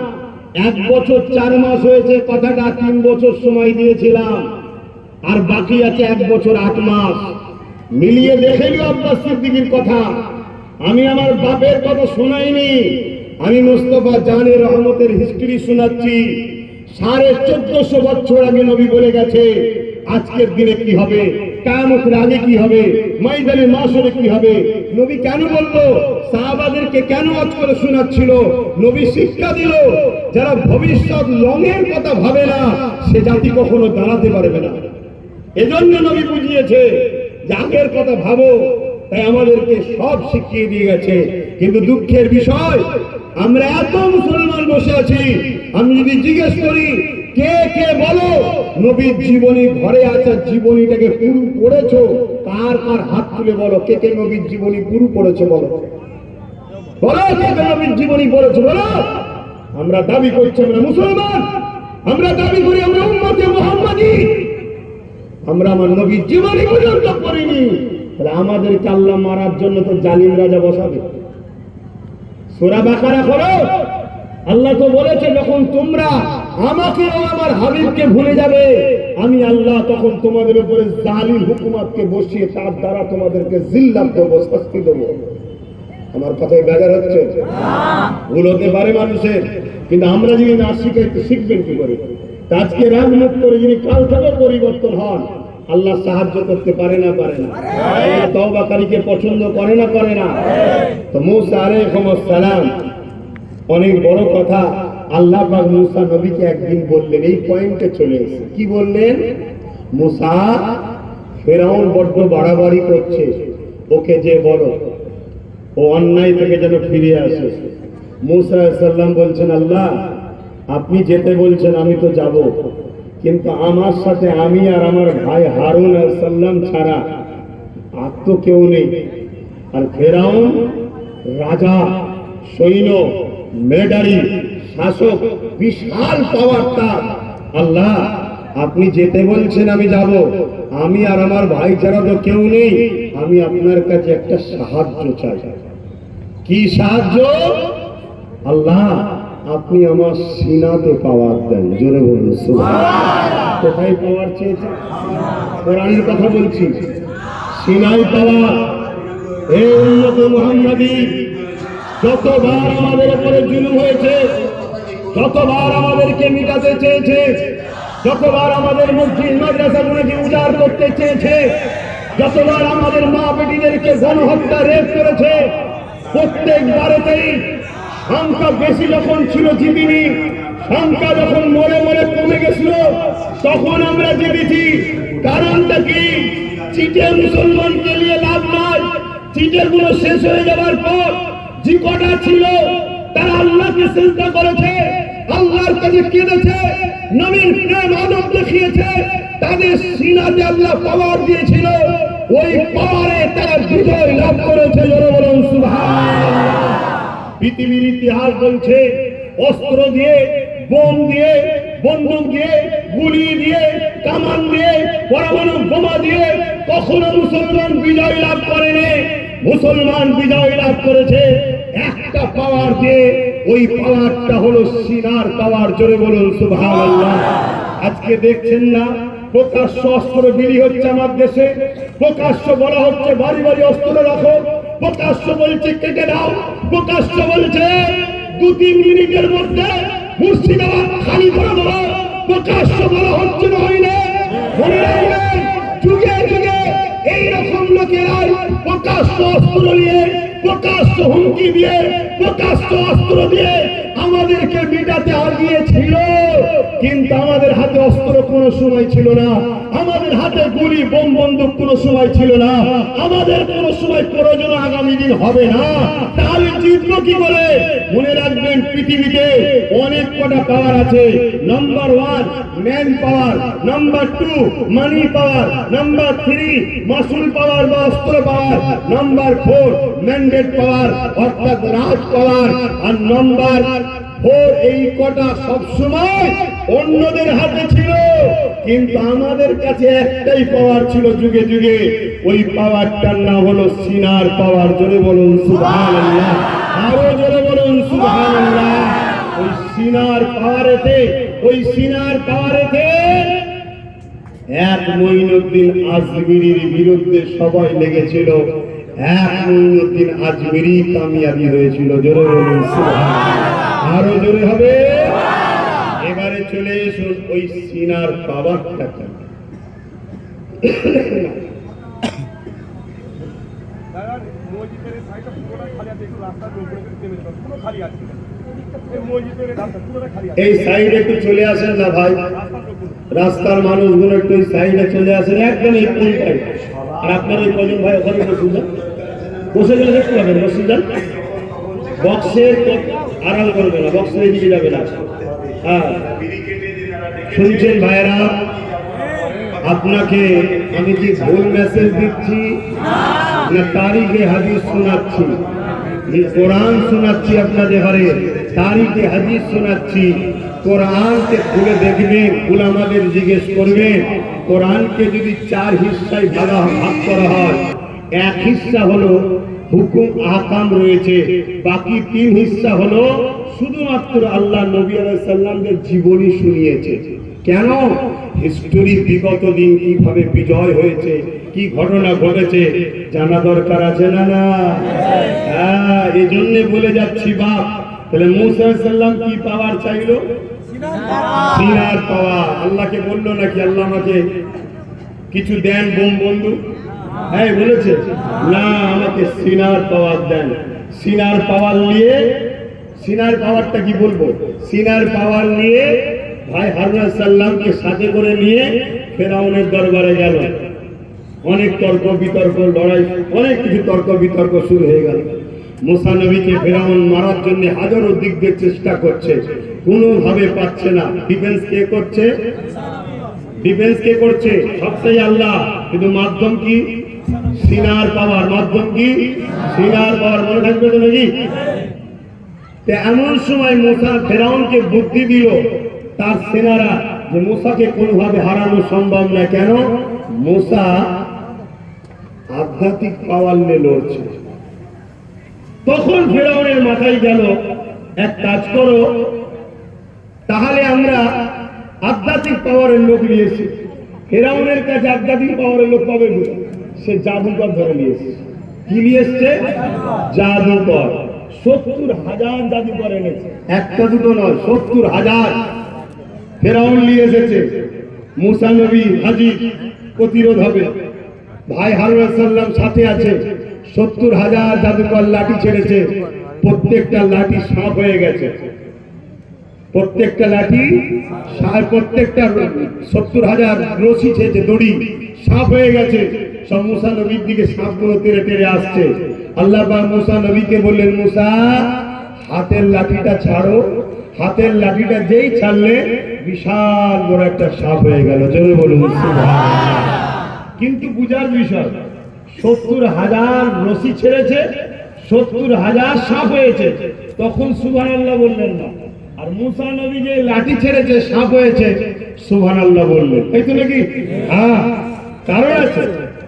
1 বছর 4 মাস হয়েছে, কথাটা 3 বছর সময় দিয়েছিলাম, আর বাকি আছে 1 বছর 8 মাস। মিলিয়ে দেখে নিও আব্বাস সিদ্দিকীর কথা। আমি আমার বাপের কথা শোনাইনি, আমি মুস্তাফা জানে রহমতের হিস্ট্রি শোনাচ্ছি। 1450 বছর আগে নবী বলে গেছে আজকের দিনে কি হবে, কিয়ামতের আগে কি হবে, ময়দানে মাশরে কি হবে। নবী কেন বললো, সাহাবাদেরকে কেন আজ করে শোনাচ্ছিল? নবী শিক্ষা দিল, যারা ভবিষ্যৎ লঙের কথা ভাবে না সে জাতি কখনো দাঁড়াতে পারবে না। এজন্য নবী বুঝিয়েছে যে আগের কথা ভাবো, তাই আমাদেরকে সব শিখিয়ে দিয়ে গেছে। কিন্তু দুঃখের বিষয়, আমরা এত মুসলমান বসে আছি, আমি যদি জিজ্ঞেস করি কে কে বলো নবীর জীবনী ঘরে আছে, জীবনীটাকে পুরো পড়েছো, কার কার হাত তুলে বলো কে কে নবীর জীবনী পুরো পড়েছো, বলো বলো কে কে নবীর জীবনী পড়েছো, বলো। আমরা দাবি করছি আমরা মুসলমান, আমরা দাবি করি আমরা উম্মতে মুহাম্মাদি, আমরা আমার নবীর জীবনী পর্যন্ত পড়িনি। তাহলে আমাদেরকে আল্লাহ মারার জন্য তো জালিম রাজা বসাবে। সূরা বাকারা করো, আল্লাহ তো বলেছে যখন তোমরা আমাকে ও আমার হাবিবকে ভুলে যাবে, আমি আল্লাহ তখন তোমাদের উপরে জালিম হুকুমতকে বসিয়ে তার দ্বারা তোমাদেরকে জিল্লাত দেবো, শাস্তি দেবো। আমার কথায় বেজার হচ্ছে? ভুল হতে পারে মানুষের, কিন্তু আমরা যদি না শিখাই তো শিখবেন কি করে? আজকে রাগ মুখ করে যিনি কাল থেকে পরিবর্তন হন, আল্লাহ সাহায্য করতে পারে না? পারে না? তওবাকারীকে পছন্দ করে না? করে না? তো মুসা আলাইহিস সালাম অনেক বড় কথা আল্লাহ পাক মুসা নবীকে একদিন বললেন, এই পয়েন্টে চলে এসে কি বললেন? মুসা, ফেরাউন বড্ড বাড়াবাড়ি করছে, ওকে যে বলো ও অন্যায় থেকে যেন ফিরে আসে। মুসা আলাইহিস সালাম বলছেন, আল্লাহ আপনি যেতে বলছেন আমি তো যাব, কিন্তু আমার সাথে আমি আর আমার ভাই হারুন আলাইহিস সালাম ছাড়া আর তো কেউ নেই। আর ফেরাউন রাজা, সৈন্য, মিলিটারি শাসক, বিশাল পাওয়ার তার। আল্লাহ আপনি যেতে বলছেন আমি যাব, আমি আর আমার ভাই ছাড়া তো কেউ নেই, আমি আপনার কাছে একটা সাহায্য চাই। কি সাহায্য? আল্লাহ আপনি আমার সিনাতে পাওয়ার দেন। জোরে বলুন সুবহানাল্লাহ। কোথায় পাওয়ার চেয়েছে? কোরআনের কথা বলছি, সিনাই পাওয়ার। হে উম্মত মুহাম্মাদী, যতবার আমাদের উপরে জুলুম হয়েছে, যতবার আমাদেরকে মিটাতে চেয়েছে, যতবার আমাদের মসজিদ মাদ্রাসাগুলোকে উজাড় করতে চেয়েছে, যতবার আমাদের মা বেটিদেরকে গণহত্যা রেপ করেছে, প্রত্যেকবারেতেই সংখ্যা বেশি যখন ছিল জিতিনি, সংখ্যা যখন মরে মরে কমে গেছিল তখন আমরা জিতেছি। কারণটা কি? চিটে মুসলমানকে নিয়ে লাভ নাই। চিটের গুলো শেষ হয়ে যাওয়ার পর যে কটা ছিল তারা আল্লাহকে সিজদা করেছে, আল্লাহর কাছে কেঁদেছে, নবীর প্রেম আদব দেখিয়েছে, তাদের সিনাতে আল্লাহ পাওয়ার দিয়েছিল, ওই পাওয়ারে তারা বিজয় লাভ করেছে। জোরে বলুন সুবহানাল্লাহ। পৃথিবীর ইতিহাস বলছে অস্ত্র দিয়ে, বোম দিয়ে, বন্দুক দিয়ে, গুলি দিয়ে, কামান দিয়ে, পরমাণু বোমা দিয়ে কখনো মুসলমান বিজয় লাভ করেনি। মুসলমান বিজয় লাভ করেছে একটা পাওয়ার দিয়ে, ওই পাওয়ারটা হলো সিনার পাওয়ার। জোরে বলুন সুবহানাল্লাহ। আজকে দেখছেন না প্রকাশ্য অস্ত্র বিলি হচ্ছে আমার দেশে, প্রকাশ্য বলা হচ্ছে বাড়ি বাড়ি অস্ত্র রাখো, প্রকাশ্য বলছে কেটে দাও, প্রকাশ্য বলছে 2-3 মিনিটের মধ্যে মুর্শিদাবাদ খালি করে দেবো, প্রকাশ্য বলা হচ্ছে না। হয়নি? মনে রাখবেন, যুগে যুগে এইরকম লোকেরাই প্রকাশ্য অস্ত্র নিয়ে, প্রকাশ্য হুমকি দিয়ে, প্রকাশ্য অস্ত্র দিয়ে আমাদেরকে মিটাতে আগিয়েছিল, কিন্তু আমাদের হাতে অস্ত্র কোনো সময় ছিল না, আমাদের হাতে গুলি বোম বন্দুক কোনো সময় ছিল না, আমাদের কোনো সময় প্রয়োজন আগামী দিন হবে না। তাহলে জিতবো কি করে? মনে রাখবেন, পৃথিবীতে অনেক কটা পাওয়ার আছে। নাম্বার 1 ম্যান পাওয়ার, নাম্বার 2 মানি পাওয়ার, নাম্বার 3 মাসুল পাওয়ার বা অস্ত্র পাওয়ার, নাম্বার 4 ম্যান্ডেট পাওয়ার অর্থাৎ রাজ পাওয়ার, আর নাম্বার 4 এই কটা সবসময় অন্যদের হাতে ছিল, কিন্তু আমাদের কাছে একটাই পাওয়ার ছিল যুগে যুগে, ওই পাওয়ারটার নাম হলো সিনার পাওয়ার। জোরে বলুন সুবহানাল্লাহ। আরো জোরে বলুন সুবহানাল্লাহ। ওই সিনার পাওয়ারেতে, ওই সিনার পাওয়ারেতে এক মঈনুদ্দিন আজমিরির বিরুদ্ধে সবাই লেগেছিল, এক মঈনুদ্দিন আজমিরি কামিয়াবি হয়েছিল। জোরে বলুন সুবহানাল্লাহ। আরো জোরে হবে। এবারে চলে এসুন ওই সিনার পাওয়ারটা কেন। এই সাইডে একটু চলে আসেন না ভাই, রাস্তার মানুষগুলো একটু সাইডে চলে আসেন, একদম এই কোনটাই। আর আপনার ওই কজন ভাই ওখানে বসে যান, বসে গেলে দেখতে পাবেন, বসে যান। বক্সের আড়াল করবে না, বক্সের দিকে যাবে না। হ্যাঁ শুনছেন ভাইরা, আপনাকে আমি কি ভুল মেসেজ দিচ্ছি না তারিখে হাদিস শোনাচ্ছি? কোরআন শোনাচ্ছি আপনাদের ঘরে, তারিখে হাদিস শোনাচ্ছি। কোরআনকে খুলে দেখবেন, উলামাদের জিজ্ঞেস করবেন, কোরআনকে যদি 4 হিস্সায় ভাগ করা হয়, এক হিস্সা হলো হুকুম আহকাম রয়েছে, বাকি 3 হিস্সা হলো শুধুমাত্র আল্লাহ নবী আলাইহিস সালামদের জীবনী শুনিয়েছে। কেন? হিস্টোরি বিগত দিন কিভাবে বিজয় হয়েছে, কি ঘটনা ঘটেছে জানা দরকার আছে না? না, হ্যাঁ, এই জন্য বলে যাচ্ছি বাপ। তাহলে মুসা আলাইহিস সালাম কি পাওয়ার চাইলো? সিনার পাওয়ার। আল্লাহকে বললো নাকি আল্লাহ আমাকে কিছু দেন বোম বন্ধু? হ্যাঁ বলেছে, না আমাকে সিনার পাওয়ার দেন। সিনার পাওয়ার নিয়ে, সিনার পাওয়ারটা কি বলবো, সিনার পাওয়ার নিয়ে ভাই হারুন আলাইহিস সালামকে সাথে করে নিয়ে ফেরাউনের দরবারে গেল। অনেক তর্ক বিতর্ক, লড়াই, অনেক কিছু তর্ক বিতর্ক শুরু হয়ে গেল। মুসা নবীকে ফেরাউন মারার জন্য হাজারো দিক দিয়ে চেষ্টা করছে, কোনোভাবে পাচ্ছে না। ডিফেন্স কে করছে? ডিফেন্স কে করছে? সবটাই আল্লাহ, কিন্তু মাধ্যম কি? সিনার পাওয়ার। মাধ্যম কি? সিনার পাওয়ার। মনে থাকবে তো নাকি? এমন সময় মুসা ফেরাউনকে বুদ্ধি দিল তার সেনারা যে মুসাকে কোনোভাবে হারানো সম্ভব না। কেন? মুসা আধ্যাত্মিক পাওয়ার নিয়ে লড়ছে। তখন ফেরাউনের মাথায় গেল, এক কাজ করো, তাহলে আমরা আধ্যাত্মিক পাওয়ারের লোক নিয়েছি। ফেরাউনের কাছে আধ্যাত্মিক পাওয়ারের লোক পাবে, সে জাদুকর ধরে নিয়ে এসছে। কি নিয়ে এসছে? জাদুকর। 70,000 জাদুকর এনেছে, একটা দুটো নয়, 70,000 ফেরাউন নিয়ে এসেছে। মুসা নবী হাজির, প্রতিরোধ হবে। ভাই হারুন আলাইহিস সালাম সাথে আছে। 70,000 জাদুকর লাঠি ছেড়েছে, প্রত্যেকটা লাঠি সাপ হয়ে গেছে। প্রত্যেকটা লাঠি, প্রত্যেকটা 70,000 রশি ছেড়েছে, দড়ি সাপ হয়ে গেছে। সব মুসা নবীর দিকে সাপগুলো তেড়ে তেড়ে আসছে। আল্লাহ পাক মুসা নবীকে বললেন, মুসা হাতের লাঠিটা ছাড়ো। হাতের লাঠিটা যেই ছাড়লে বিশাল বড় একটা সাপ হয়ে গেল। চলে বলুন সুবহানাল্লাহ। কিন্তু বুঝার বিষয়, 70,000 রশি ছেড়েছে, 70,000 সাপ হয়েছে, তখন সুবহানাল্লাহ বললেন না। আর মুসা নবী যে লাঠি ছেড়েছে, সাপ হয়েছে, সুবহানাল্লাহ বললেন। তাই তো নাকি? হ্যাঁ, কারণ আছে।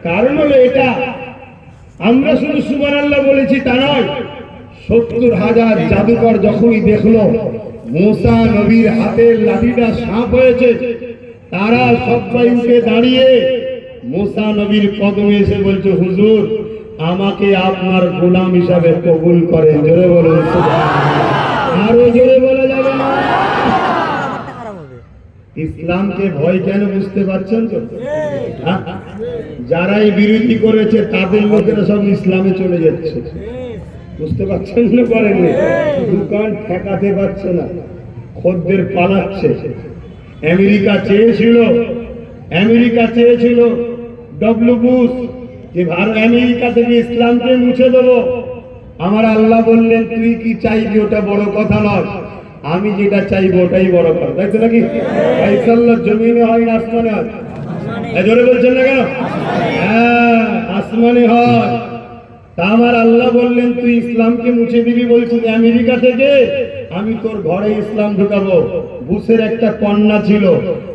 কারণ হলো এটা, আমরা শুধু সুবহানাল্লাহ বলেছি তা নয়। 70,000 জাদুকর যখনই দেখলো মুসা নবীর হাতের লাঠিটা সাপ হয়েছে, তারা সবাই উঠে দাঁড়িয়ে মুসা নবীর কদমে এসে বলছে, হুজুর আমাকে আপনার গোলাম হিসাবে কবুল করেন। জোরে বলুন সুবহানাল্লাহ। আরো জোরে বলা যাবে না? ইসলামকে ভয় কেন বুঝতে পারছেন তো? যারাই বিরোধী করেছে তাদের লোকেরা সব ইসলামে চলে যাচ্ছে। বুঝতে পারছেন না? করেননি? দোকান ঠেকাতে পারছে না, খদ্দের পালাচ্ছে। আমেরিকা চেয়েছিল ডব্লিউ বুশ যে আমেরিকা থেকে ইসলামকে মুছে দেবো। আমার আল্লাহ বললেন, তুই কি চাইবি ওটা বড় কথা নয়, আমি যেটা চাইবো ওটাই বড় কথা। তাই তো নাকি? ফায়সাল্লাহ জমিনে হয় না আসমানে হয়? জোরে বলছেন না কেন? হ্যাঁ, আসমানে হয়। তা আমার আল্লাহ বললেন, তুই ইসলামকে মুছে দিবি বলছিস আমেরিকা থেকে, আমি তোর ঘরে ইসলাম ঢুকাবো। বুশের একটা কন্যা ছিল,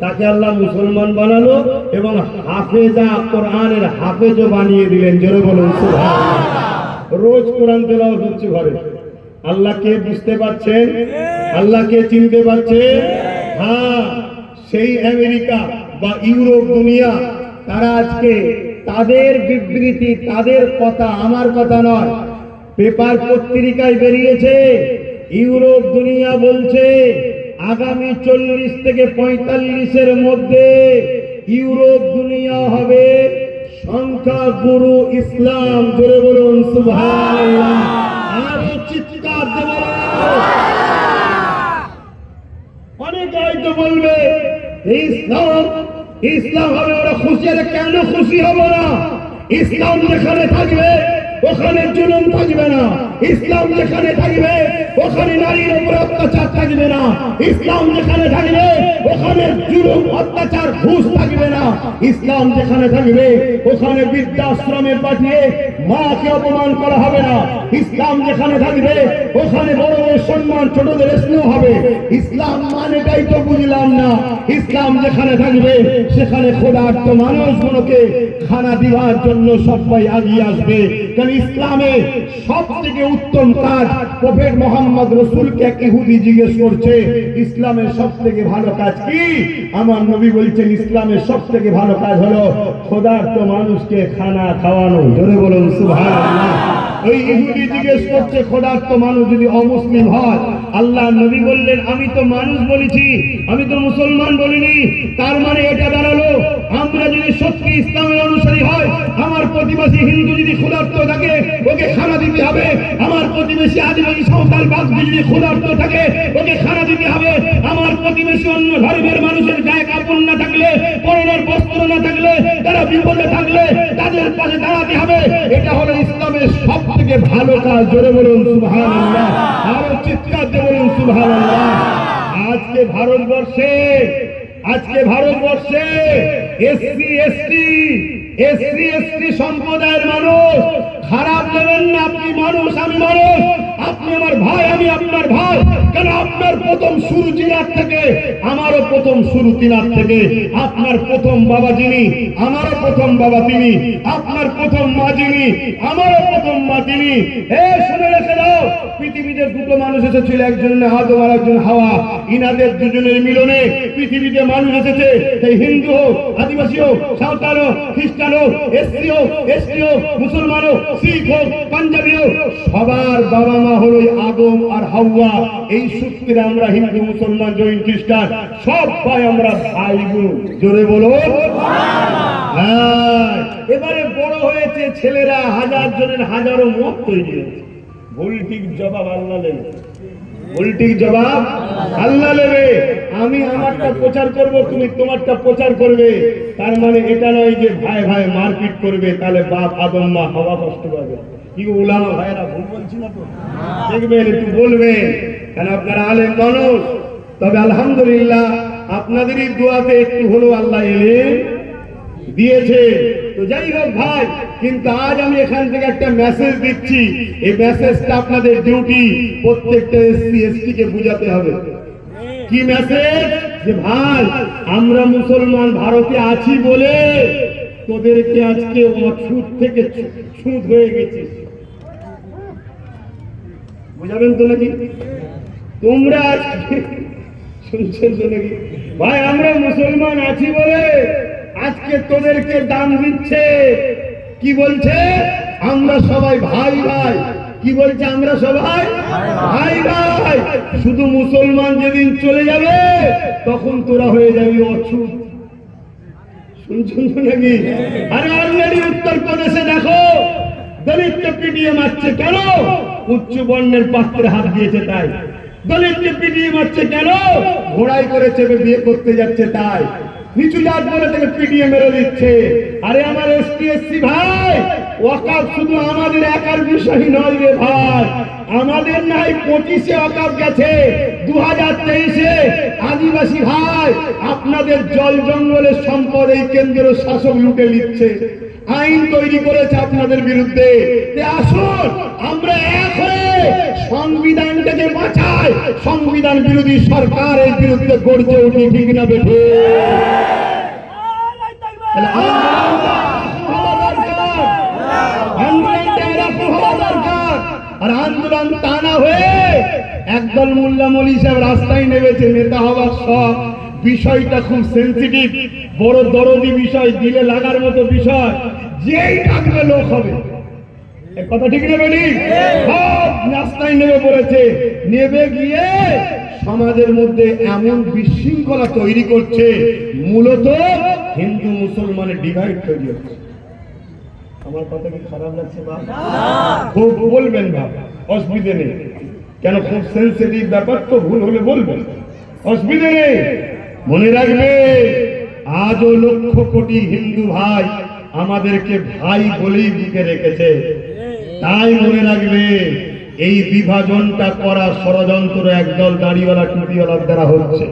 তাকে আল্লাহ মুসলমান বানালো এবং হাফেজা, কোরআনের হাফেজও বানিয়ে দিলেন। জোরে বলুন সুবহানাল্লাহ। রোজ কোরআন তেলাওয়াত হচ্ছে ঘরে। আল্লাহকে বুঝতে পারছেন? আল্লাহকে চিনতে পারছেন? হ্যাঁ, সেই আমেরিকা বা ইউরোপ দুনিয়া, তারা আজকে তাদের বিবৃতি, তাদের কথা, আমার কথা নয়, পেপার পত্রিকায় বেরিয়েছে। ইউরোপ দুনিয়া বলছে আগামী 40 থেকে 45-এর মধ্যে ইউরোপ দুনিয়া হবে সংখ্যাগুরু ইসলাম। জোরে বলুন সুবহানাল্লাহ। আর চিৎকার দেব। অনেকে হয়তো বলবে ইসলাম হবে, ওরা খুশি। আছে কেন খুশি হব না? ইসলাম যেখানে থাকবে ওখানে জুলুম থাকবে না। ইসলাম যেখানে থাকবে ওখানে নারীর উপর অত্যাচার থাকবে না। ইসলাম যেখানে থাকবে ওখানে জুলুম, অত্যাচার, ঘুষ থাকবে না। ইসলাম যেখানে থাকবে ওখানে বৃদ্ধাশ্রমে পাঠিয়ে মাকে অপমান করা হবে না। ইসলাম যেখানে থাকবে ওখানে বড়দের সম্মান, ছোটদের স্নেহ হবে। ইসলাম মানেটাই তো বুঝলাম না। ইসলাম যেখানে থাকবে সেখানে ক্ষুধার্ত মানুষগুলোকে খানা দেওয়ার জন্য সবাই আগিয়ে আসবে। কেন কেন ইসলামে সব থেকে উত্তম কাজ, প্রফেট মোহাম্মদ রসুলকে এক ইহুদি জিজ্ঞেস করছে ইসলামের সব থেকে ভালো কাজ কি? আমার নবী বলছেন ইসলামের সব থেকে ভালো কাজ হলো ক্ষুধার্ত মানুষকে খানা খাওয়ানো। জোরে বলুন সুবহানাল্লাহ। ওই ইহুদি জিজ্ঞেস করছে ক্ষুধার্ত মানুষ যদি অমুসলিম হয়, আল্লাহ নবী বললেন আমি তো মানুষ বলেছি, আমি তো মুসলমান বলিনি। তার মানে এটা দাঁড়ালো আমরা যদি সত্যি ইসলামের অনুসারী হয়, আমার প্রতিবেশী হিন্দু যদি ক্ষুধার্ত থাকে ওকে খানা দিতে হবে, আমার প্রতিবেশী আদিবাসী সাঁওতাল বাগদি যদি ক্ষুধার্ত থাকে ওকে খানা দিতে হবে, আমার প্রতিবেশী অন্য ধর্মের মানুষের গায়ে কাপড় না থাকলে, পরনের বস্ত্র না থাকলে, তারা বিপদে থাকলে তাদের পাশে দাঁড়াতে হবে। এটা হলো ইসলামের সব থেকে ভালো কাজ। জোরে বলুন সুবহানাল্লাহ, আরো চিৎকার দিয়ে বলুন সুবহানাল্লাহ। আজকে ভারতবর্ষে এসসি এসটি সম্প্রদায়ের মানুষ খারাপ নেবেন না। আপনি মানুষ, আমি মানুষ, আপনি আমার ভাই, আমি আপনার ভাই। কেন আপনার প্রথম শুরু চিনার থেকে, আমারও প্রথম শুরু চিনার থেকে। আপনার প্রথম বাবা যিনি, আমারও প্রথম বাবা তিনি। আপনার প্রথম মা যিনি, আমারও প্রথম মা তিনি। শুনে রেখে দাও, পৃথিবীতে দুটো মানুষ এসেছিল, একজন আদম আর একজন হাওয়া। ইনাদের দুজনের মিলনে পৃথিবীতে মানুষ এসেছে। এই হিন্দু হোক, আদিবাসী হোক, সাঁওতাল হোক, খ্রিস্টান হোক, এসসি হোক, এসটি হোক, মুসলমান হোক, শিখ হোক, পাঞ্জাবি হোক, সবার বাবা মা হলো আদম আর হাওয়া। এই সূত্রে আমরা হিন্দু, মুসলমান, জৈন, খ্রিস্টান সব ভাই, আমরা ভাই বোন। জোরে বলো। হ্যাঁ, এবারে বড় হয়েছে ছেলেরা, হাজার জনের হাজারো মত তৈরি হয়েছে। ভুল ঠিক জবাব আল্লাহ নেবে, ভুল ঠিক জবাব আল্লাহ নেবে। আমি আমারটা প্রচার করব, তুমি তোমারটা প্রচার করবে। তার মানে এটা নয় যে ভাই ভাই মারপিট করবে, তাহলে বাপ আদম মা হাওয়া কষ্ট পাবে। কি উলামা ভাইরা ভুল বলছি না তো? দেখবেন, একটু বলবেন, কারণ আপনারা আলেম মানুষ। তবে আলহামদুলিল্লাহ আপনাদেরই দোয়াতে একটু হলো আল্লাহ এলেম দিয়েছে। তো যাই হোক ভাই, কিন্তু আজ আমি এখান থেকে একটা মেসেজ দিচ্ছি। এই মেসেজটা আপনাদের ডিউটি, প্রত্যেকটা এসসি এসটি কে বুঝাতে হবে। কি মেসেজ? যে ভাই আমরা মুসলমান ভারতে আছি বলে তোদেরকে আজকে অছুত থেকে ছুঁত হয়ে গেছে। বুঝাবেন তো নাকি? তোমরা আজকে শুনছেন তো নাকি? ভাই আমরা মুসলমান আছি বলে আজকে তোদেরকে দাম দিচ্ছে। কি বলছে? আমরা সবাই ভাই ভাই। কি বলছে? আমরা সবাই ভাই ভাই। শুধু মুসলমান যেদিন চলে যাবে তখন তোরা হয়ে যাবি অছুত। শুনছেন তো নাকি? আরে অলরেডি উত্তরপ্রদেশে দেখো দলিতকে পিটিয়ে মারছে। কেন? উচ্চ বর্ণের পাত্রে হাত দিয়েছে তাই। দলিতকে পিটিয়ে মারছে কেন? ঘোড়াই করে চেপে বিয়ে করতে যাচ্ছে তাই। নিচু জাত বলে থেকে পিটিয়ে মেরে দিচ্ছে। আরে আমার এসটি এসসি ভাই, ওয়াকাফ শুধু আমাদের একার বিষয় নয় রে ভাই। আমাদের নাই 25-এ ওয়াকাফ গেছে, 2023-এ আদিবাসী ভাই আপনাদের জল জঙ্গলের সম্পদ এই কেন্দ্রের শাসক লুটে নিচ্ছে। আইন তৈরি করেছে আপনাদের বিরুদ্ধে। আসুন আমরা এক হয়ে সংবিধানটাকে বাঁচাই। সংবিধান বিরোধী সরকারের বিরুদ্ধে গর্জে উঠি, ঠিক না বেঠে? আর আন্দোলন তা না হয়ে একদল মোল্লা মৌলী সাহেব রাস্তায় নেমেছে নেতা হওয়ার সব। বিষয়টা খুব সেন্সিটিভ, বড় দরদি বিষয়, দিলে লাগার মতো বিষয়। যেই ডাকবে লোক হবে, কথা ঠিক নেবে নি? সব রাস্তায় নেমে পড়েছে। নেমে গিয়ে সমাজের মধ্যে এমন বিশৃঙ্খলা তৈরি করছে, মূলত হিন্দু মুসলমানের ডিভাইড তৈরি হচ্ছে। আমার কথা কি খারাপ লাগছে বা? খুব বলবেন বাবা, অসুবিধে নেই। কেন? খুব সেন্সিটিভ ব্যাপার তো, ভুল হলে বলবেন, অসুবিধে নেই। মনে রাখবে, আজও লক্ষ কোটি হিন্দু ভাই আমাদেরকে ভাই বলেই বুকে রেখেছে। তাই মনে রাখবে, এই বিভাজনটা করা ষড়যন্ত্র একদল দাড়িওয়ালা টুপিওয়ালার দ্বারা হচ্ছে।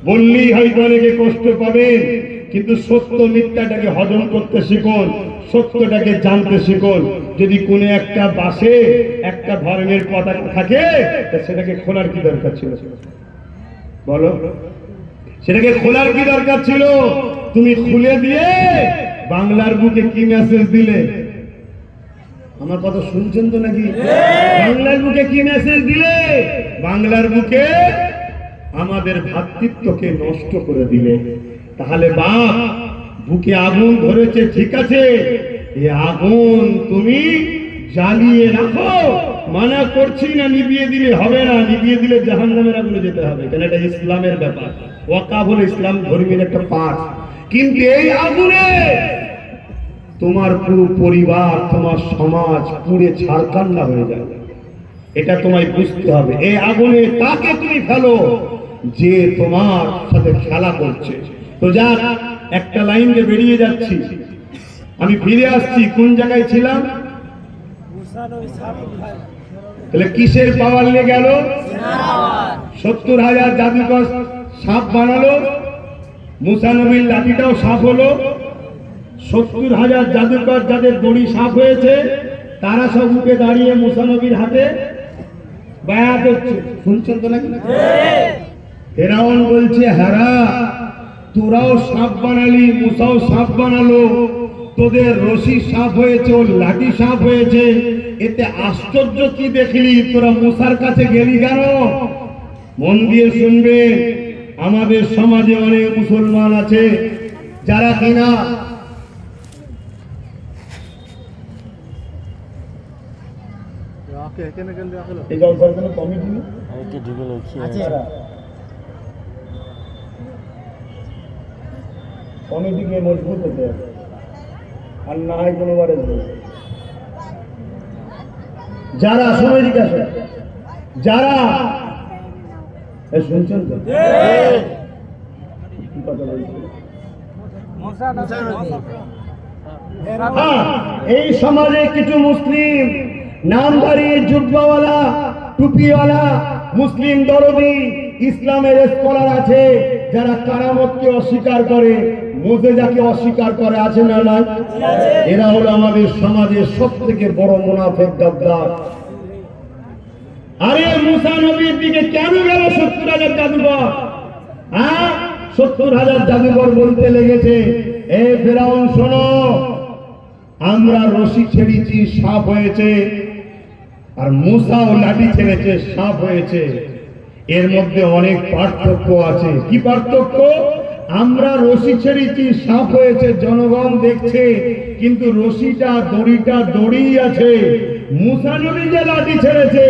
বললেই হয়তো অনেকে কষ্ট পাবেন, কিন্তু সত্য মিথ্যাটাকে হজম করতে শিখুন, সত্যটাকে জানতে শিখুন। যদি কোনো একটা বাসে একটা ধর্মের পতাকা থাকে, সেটাকে খোলার কি দরকার ছিল? বলো, সেটাকে খোলার কি দরকার ছিল? তুমি খুলে দিয়ে বাংলার বুকে কি মেসেজ দিলে? আমার কথা শুনছেন তো নাকি? বাংলার বুকে কি মেসেজ দিলে? বাংলার বুকে আমাদের ভ্রাতৃত্বকে নষ্ট করে দিলে। তাহলে বাপ, বুকে আগুন ধরেছে ঠিক আছে, এই আগুন তুমি জ্বালিয়ে রাখো, মানা করছি না, নিভিয়ে দিলে হবে না, নিভিয়ে দিলে জাহান্নামের আগুনে যেতে হবে, কারণ এটা ইসলামের ব্যাপার। ওয়াকাফ হলো ইসলাম ধর্মের একটা পাঠ। কিন্তু এই আগুনে তোমার পুরো পরিবার, তোমার সমাজ পুড়ে ছারখান্ডা হয়ে যাবে, এটা তোমায় বুঝতে হবে। এই আগুনে তাকে তুমি ফেলো যে তোমার সাথে খেলা করছে। তো যাক, একটা লাইন দিয়ে বেরিয়ে যাচ্ছি, আমি ফিরে আসছি। কোন জায়গায় ছিলাম? তাহলে কিসের পাওয়ার নিয়ে গেল? 70,000 জাদুকর সাপ বানালো, মুসা নবীর লাঠিটাও সাপ হলো। 70,000 জাদুকর যাদের দড়ি সাপ হয়েছে, তারা সব উঠে দাঁড়িয়ে মুসা নবীর হাতে বায়াত হচ্ছে। শুনছেন তো নাকি? ফেরাউন বলছে, হারা তোরাও সাপ বানালি, মুসাও সাপ বানালো, তোদের রশি সাপ হয়েছে, ওর লাঠি সাপ হয়েছে, এতে আশ্চর্য কি দেখলি? তোরা মুসার কাছে গেলি কেন? মন দিয়ে শুনবে, আমাদের সমাজে অনেক মুসলমান আছে যারা কিনা কমিটিকে মজবুত হতে হবে, আর না হয় কোনোবারে যারা সময় জিজ্ঞাসা, যারা শুনছেন তো কি কথা বলছে? এই সমাজে কিছু মুসলিম নামধারী, জুব্বাওয়ালা, টুপিওয়ালা, মুসলিম দরদি, ইসলামের স্কলার আছে যারা কারামতকে অস্বীকার করে, মুজেজাকে অস্বীকার করে, আছে না না? এরা হলো আমাদের সমাজের সব থেকে বড় মুনাফিক গাদ্দার। আরে মুসা নবীর দিকে কেন গেল 70,000 জাদুকর? 70,000 জাদুকর বলতে লেগেছে, এ ফেরাউন শোনো, আমরা রশি ছেড়েছি, সাপ হয়েছে, আর মুসাও লাঠি ছেড়েছে, সাপ হয়েছে। এর মধ্যে অনেক পার্থক্য আছে। কি পার্থক্য? আমরা রশি ছেড়েছি, সাপ হয়েছে, জনগণ দেখছে, কিন্তু রশিটা, দড়িটা দড়ি আছে। মুসা নবী যে লাঠি ছেড়েছে,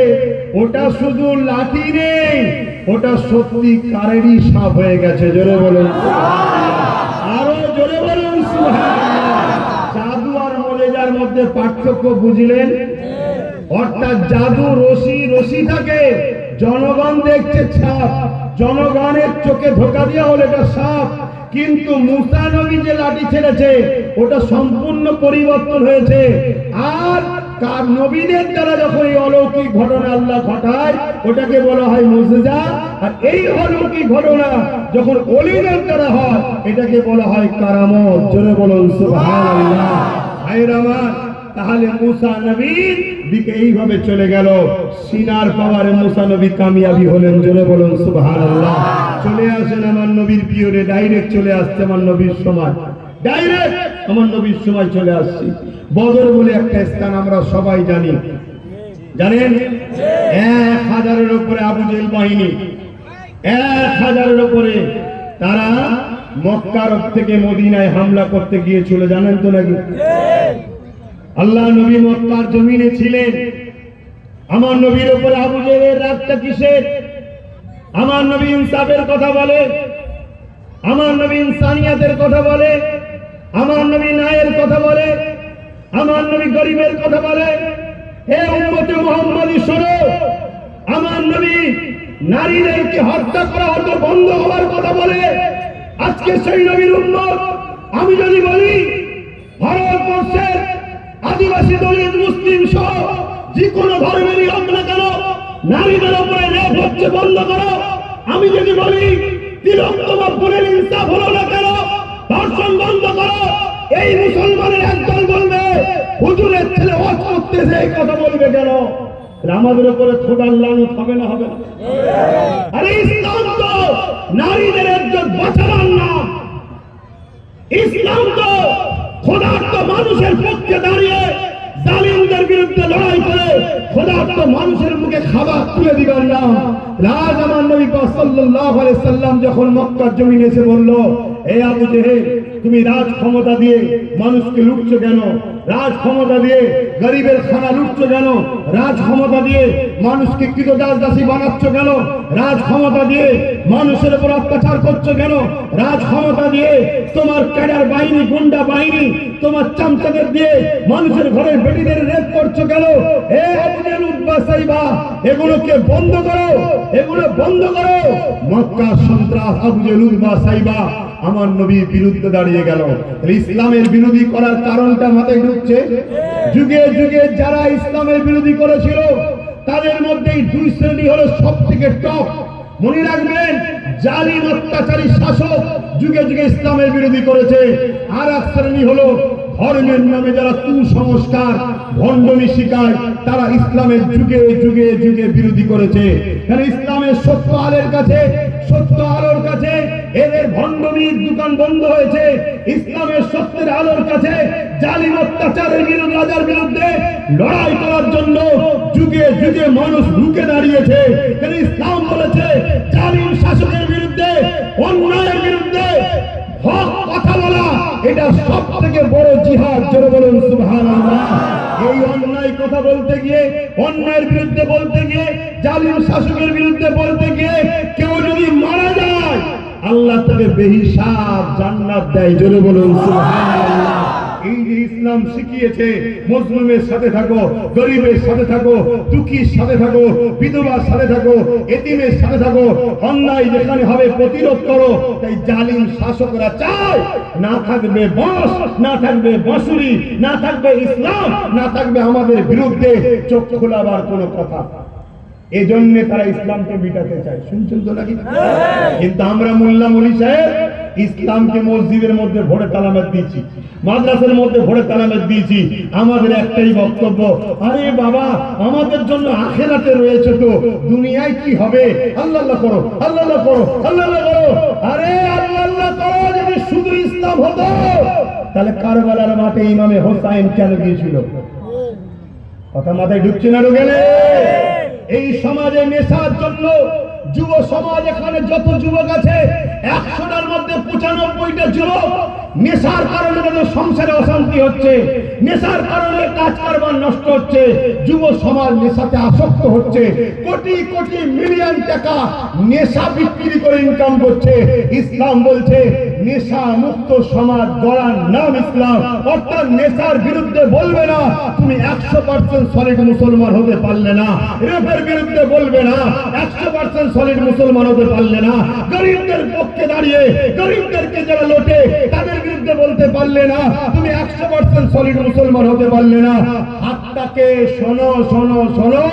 ওটা শুধু লাঠি নেই, ওটা সত্যি কারেরই সাপ হয়ে গেছে। জোরে বলুন, আরো জোরে বলুন সুবহানাল্লাহ। জাদু আর মুজেজার মধ্যে পার্থক্য বুঝলেন? অর্থাৎ জাদু রশি থাকে, জনগণ দেখছে সাপ, জনগণের চোখে ধোকা দেওয়া হলো এটা সাপ। কিন্তু মুসা নবী যে লাঠি ছেড়েছে, ওটা সম্পূর্ণ পরিবর্তন হয়েছে। আর কার নবীদের দ্বারা যখন এই অলৌকিক ঘটনা আল্লাহ ঘটায়, ওটাকে বলা হয় মুজেজা। আর এই অলৌকিক ঘটনা যখন ওলিদের দ্বারা হয়, এটাকে বলা হয় কারামত। জোরে বলুন সুবহানাল্লাহ। ভাইরা আমার, তাহলে মুসা নবীর দিকে এইভাবে চলে গেল, সিনার পাওয়ারে মুসা নবী কামিয়াবি হলেন। জোরে বলুন সুবহানাল্লাহ। চলে আসেন আমার নবীর পিয়রে, ডাইরেক্ট চলে আসছে আমার নবীর সময়, ডাইরেক্ট আমার নবীর সময় চলে আসছে। বদর বলে একটা স্থান আমরা সবাই জানি, জানেন? 1000-এর উপরে আবু জেহেল বাহিনী, 1000-এর উপরে তারা মক্কার থেকে মদিনায় হামলা করতে গিয়েছিল, জানেন তো নাকি? আল্লাহ নবী মক্কার জমিনে ছিলেন। আমার নবীর উপরে আবু জেহেলের রাগটা কিসের? আমার নবী ইনসাফের কথা বলে, আমার নবী ইনসানিয়াতের কথা বলে, আমার নবী ন্যায়ের কথা বলে, আমার নবী গরিবের কথা বলে। হে উম্মতে মুহাম্মাদি শোনো, আমার নবী নারীদেরকে হত্যা করা হতো বন্ধ হওয়ার কথা বলে। আজকে সেই নবীর উম্মত আমি যদি বলি, ভারতবর্ষের আদিবাসী, দলিত, মুসলিম সহ যে কোনো ধর্মেরই হোক না কেন, নারীদের উপরে রেপ হচ্ছে, বন্ধ করো। আমি যদি বলি তিলোত্তমা বোনের ইনসাফ হলো না কেন, ধর্ষণ বন্ধ করো, এই মুসলমানের একদল বলবে হুজুরের ছেলে ওয়াজ করতেছে, এই কথা বলবে কেন? আমাদের উপরে খোদার লানত হবে না? হবে না? আরে ইসলাম তো নারীদের ইজ্জত বাঁচানোর নাম। ইসলাম তো খোদার তো মানুষের পক্ষে দাঁড়িয়ে জালিমদের বিরুদ্ধে লড়াই করে ক্ষুধার্ত মানুষের মুখে খাবার তুলে দিবার নাম রাজ। আমার নবী পাক সাল্লাল্লাহু আলাইহি সাল্লাম যখন মক্কার জমিনে এসে বলল, হে আবু জেহেল, তুমি রাজ ক্ষমতা দিয়ে মানুষকে লুটছো কেন? রাজ ক্ষমতা দিয়ে গরিবের খানা লুটছো কেন? রাজ ক্ষমতা দিয়ে মানুষকে কৃতদাস দাসী বানাচ্ছ কেন? রাজ ক্ষমতা দিয়ে মানুষের উপর অত্যাচার করছো কেন? রাজ ক্ষমতা দিয়ে তোমার ক্যাডার বাহিনী, গুন্ডা বাহিনী, তোমার চামচাদের দিয়ে মানুষের ঘরের বেটিদের রেপ করছো কেন? হে আবু জেহেল, উতবা, সাইবা, এগুলোকে বন্ধ করো, এগুলো বন্ধ করো। মক্কা সন্ত্রাস আবু জেহেল, উতবা, সাইবা আমার নবীর বিরুদ্ধে দাঁড়িয়ে গেল। ইসলামের বিরোধী করার কারণটা মাথায় ঢুকছে? যুগে যুগে যারা ইসলামের বিরোধী করেছিল তাদের মধ্যেই দুই শ্রেণী হলো সব থেকে টপ। মনে রাখবেন, জালিম অত্যাচারী শাসক যুগে যুগে ইসলামের বিরোধী করেছে। আর এক শ্রেণী হলো ধর্মের নামে যারা কুসংস্কার ভণ্ডমি শিখায়, তারা ইসলামের যুগে যুগে যুগে বিরোধী করেছে। কারণ ইসলামের সত্য আলোর কাছে, সত্য আলোর কাছে এদের ভণ্ডমির দোকান বন্ধ হয়েছে। ইসলামের সত্যের আলোর কাছে জালিম অত্যাচারের বিরুদ্ধে, রাজার বিরুদ্ধে লড়াই করার জন্য যুগে যুগে মানুষ রুখে দাঁড়িয়েছে। কারণ ইসলাম বলেছে জালিম শাসকের বিরুদ্ধে, অন্যায়ের বিরুদ্ধে হক কথা বলা এটা সব থেকে বড় জিহাদ। জোরে বলুন সুবহানাল্লাহ। এই অন্যায় কথা বলতে গিয়ে, অন্যায়ের বিরুদ্ধে বলতে গিয়ে, জালিম শাসকের বিরুদ্ধে বলতে গিয়ে কেউ যদি মারা যায়, আল্লাহ তাকে বেহিসাব জান্নাত দেয়। জোরে বলুন সুবহানাল্লাহ। এই যে ইসলাম শিখিয়েছে, মুসলিমের সাথে থাকো, গরিবের সাথে থাকো, দুঃখীর সাথে থাকো, বিধবার সাথে থাকো, এতিমের সাথে থাকো, অন্যায় যেখানে হবে প্রতিরোধ করো। তাই জালিম শাসকরা চায় না থাকবে বস, না থাকবে বাঁশুরি, না থাকবে ইসলাম, না থাকবে আমাদের বিরুদ্ধে চোখ খোলাবার কোনো কথা। এজন্য তারা ইসলামকে মিটাতে চায়। শুনছেন তো নাকি? কিন্তু আমরা মোল্লা মলি সাহেব ইসলামকে মসজিদের মধ্যে ভরে তালামাত দিয়েছি, মাদ্রাসার মধ্যে ভরে তালামাত দিয়েছি। আমাদের একটাই বক্তব্য, আরে বাবা, আমাদের জন্য আখিরাতে রয়েছে, তো দুনিয়ায় কি হবে? আল্লাহ আল্লাহ করো, আল্লাহ আল্লাহ করো, আল্লাহ আল্লাহ করো। আরে আল্লাহ আল্লাহ করো যদি শুধু ইসলাম হতো, তাহলে কারবালার মাঠে ইমামে হোসাইন কেন গিয়েছিল? কথা মাথায় ঢুকছে না? ঢুকেলে এই সমাজে নেশার জন্য যুব সমাজ, এখানে যত যুবক আছে 100টার মধ্যে 95টা যুবক নেশার কারণে তাদের সংসারে অশান্তি হচ্ছে, নেশার কারণে কাজ কারবার নষ্ট হচ্ছে, যুব সমাজ নেশাতে আসক্ত হচ্ছে, কোটি কোটি মিলিয়ন টাকা নেশা বিক্রি করে ইনকাম করছে। ইসলাম বলছে নেশা মুক্ত সমাজ গড়ার নাম ইসলাম। অর্থাৎ নেশার বিরুদ্ধে বলবে না তুমি 100% সলিড মুসলমান হতে পারলে না, রেপের বিরুদ্ধে বলবে না 100% সলিড মুসলমান হতে পারলে না, গরিবদের পক্ষে দাঁড়িয়ে গরিবদেরকে যারা লোটে তাদের বিরুদ্ধে বলতে পারলে না তুমি 100% সলিড মুসলমান হতে পারলে না। হাতটাকে শোনো শোনো শোনো,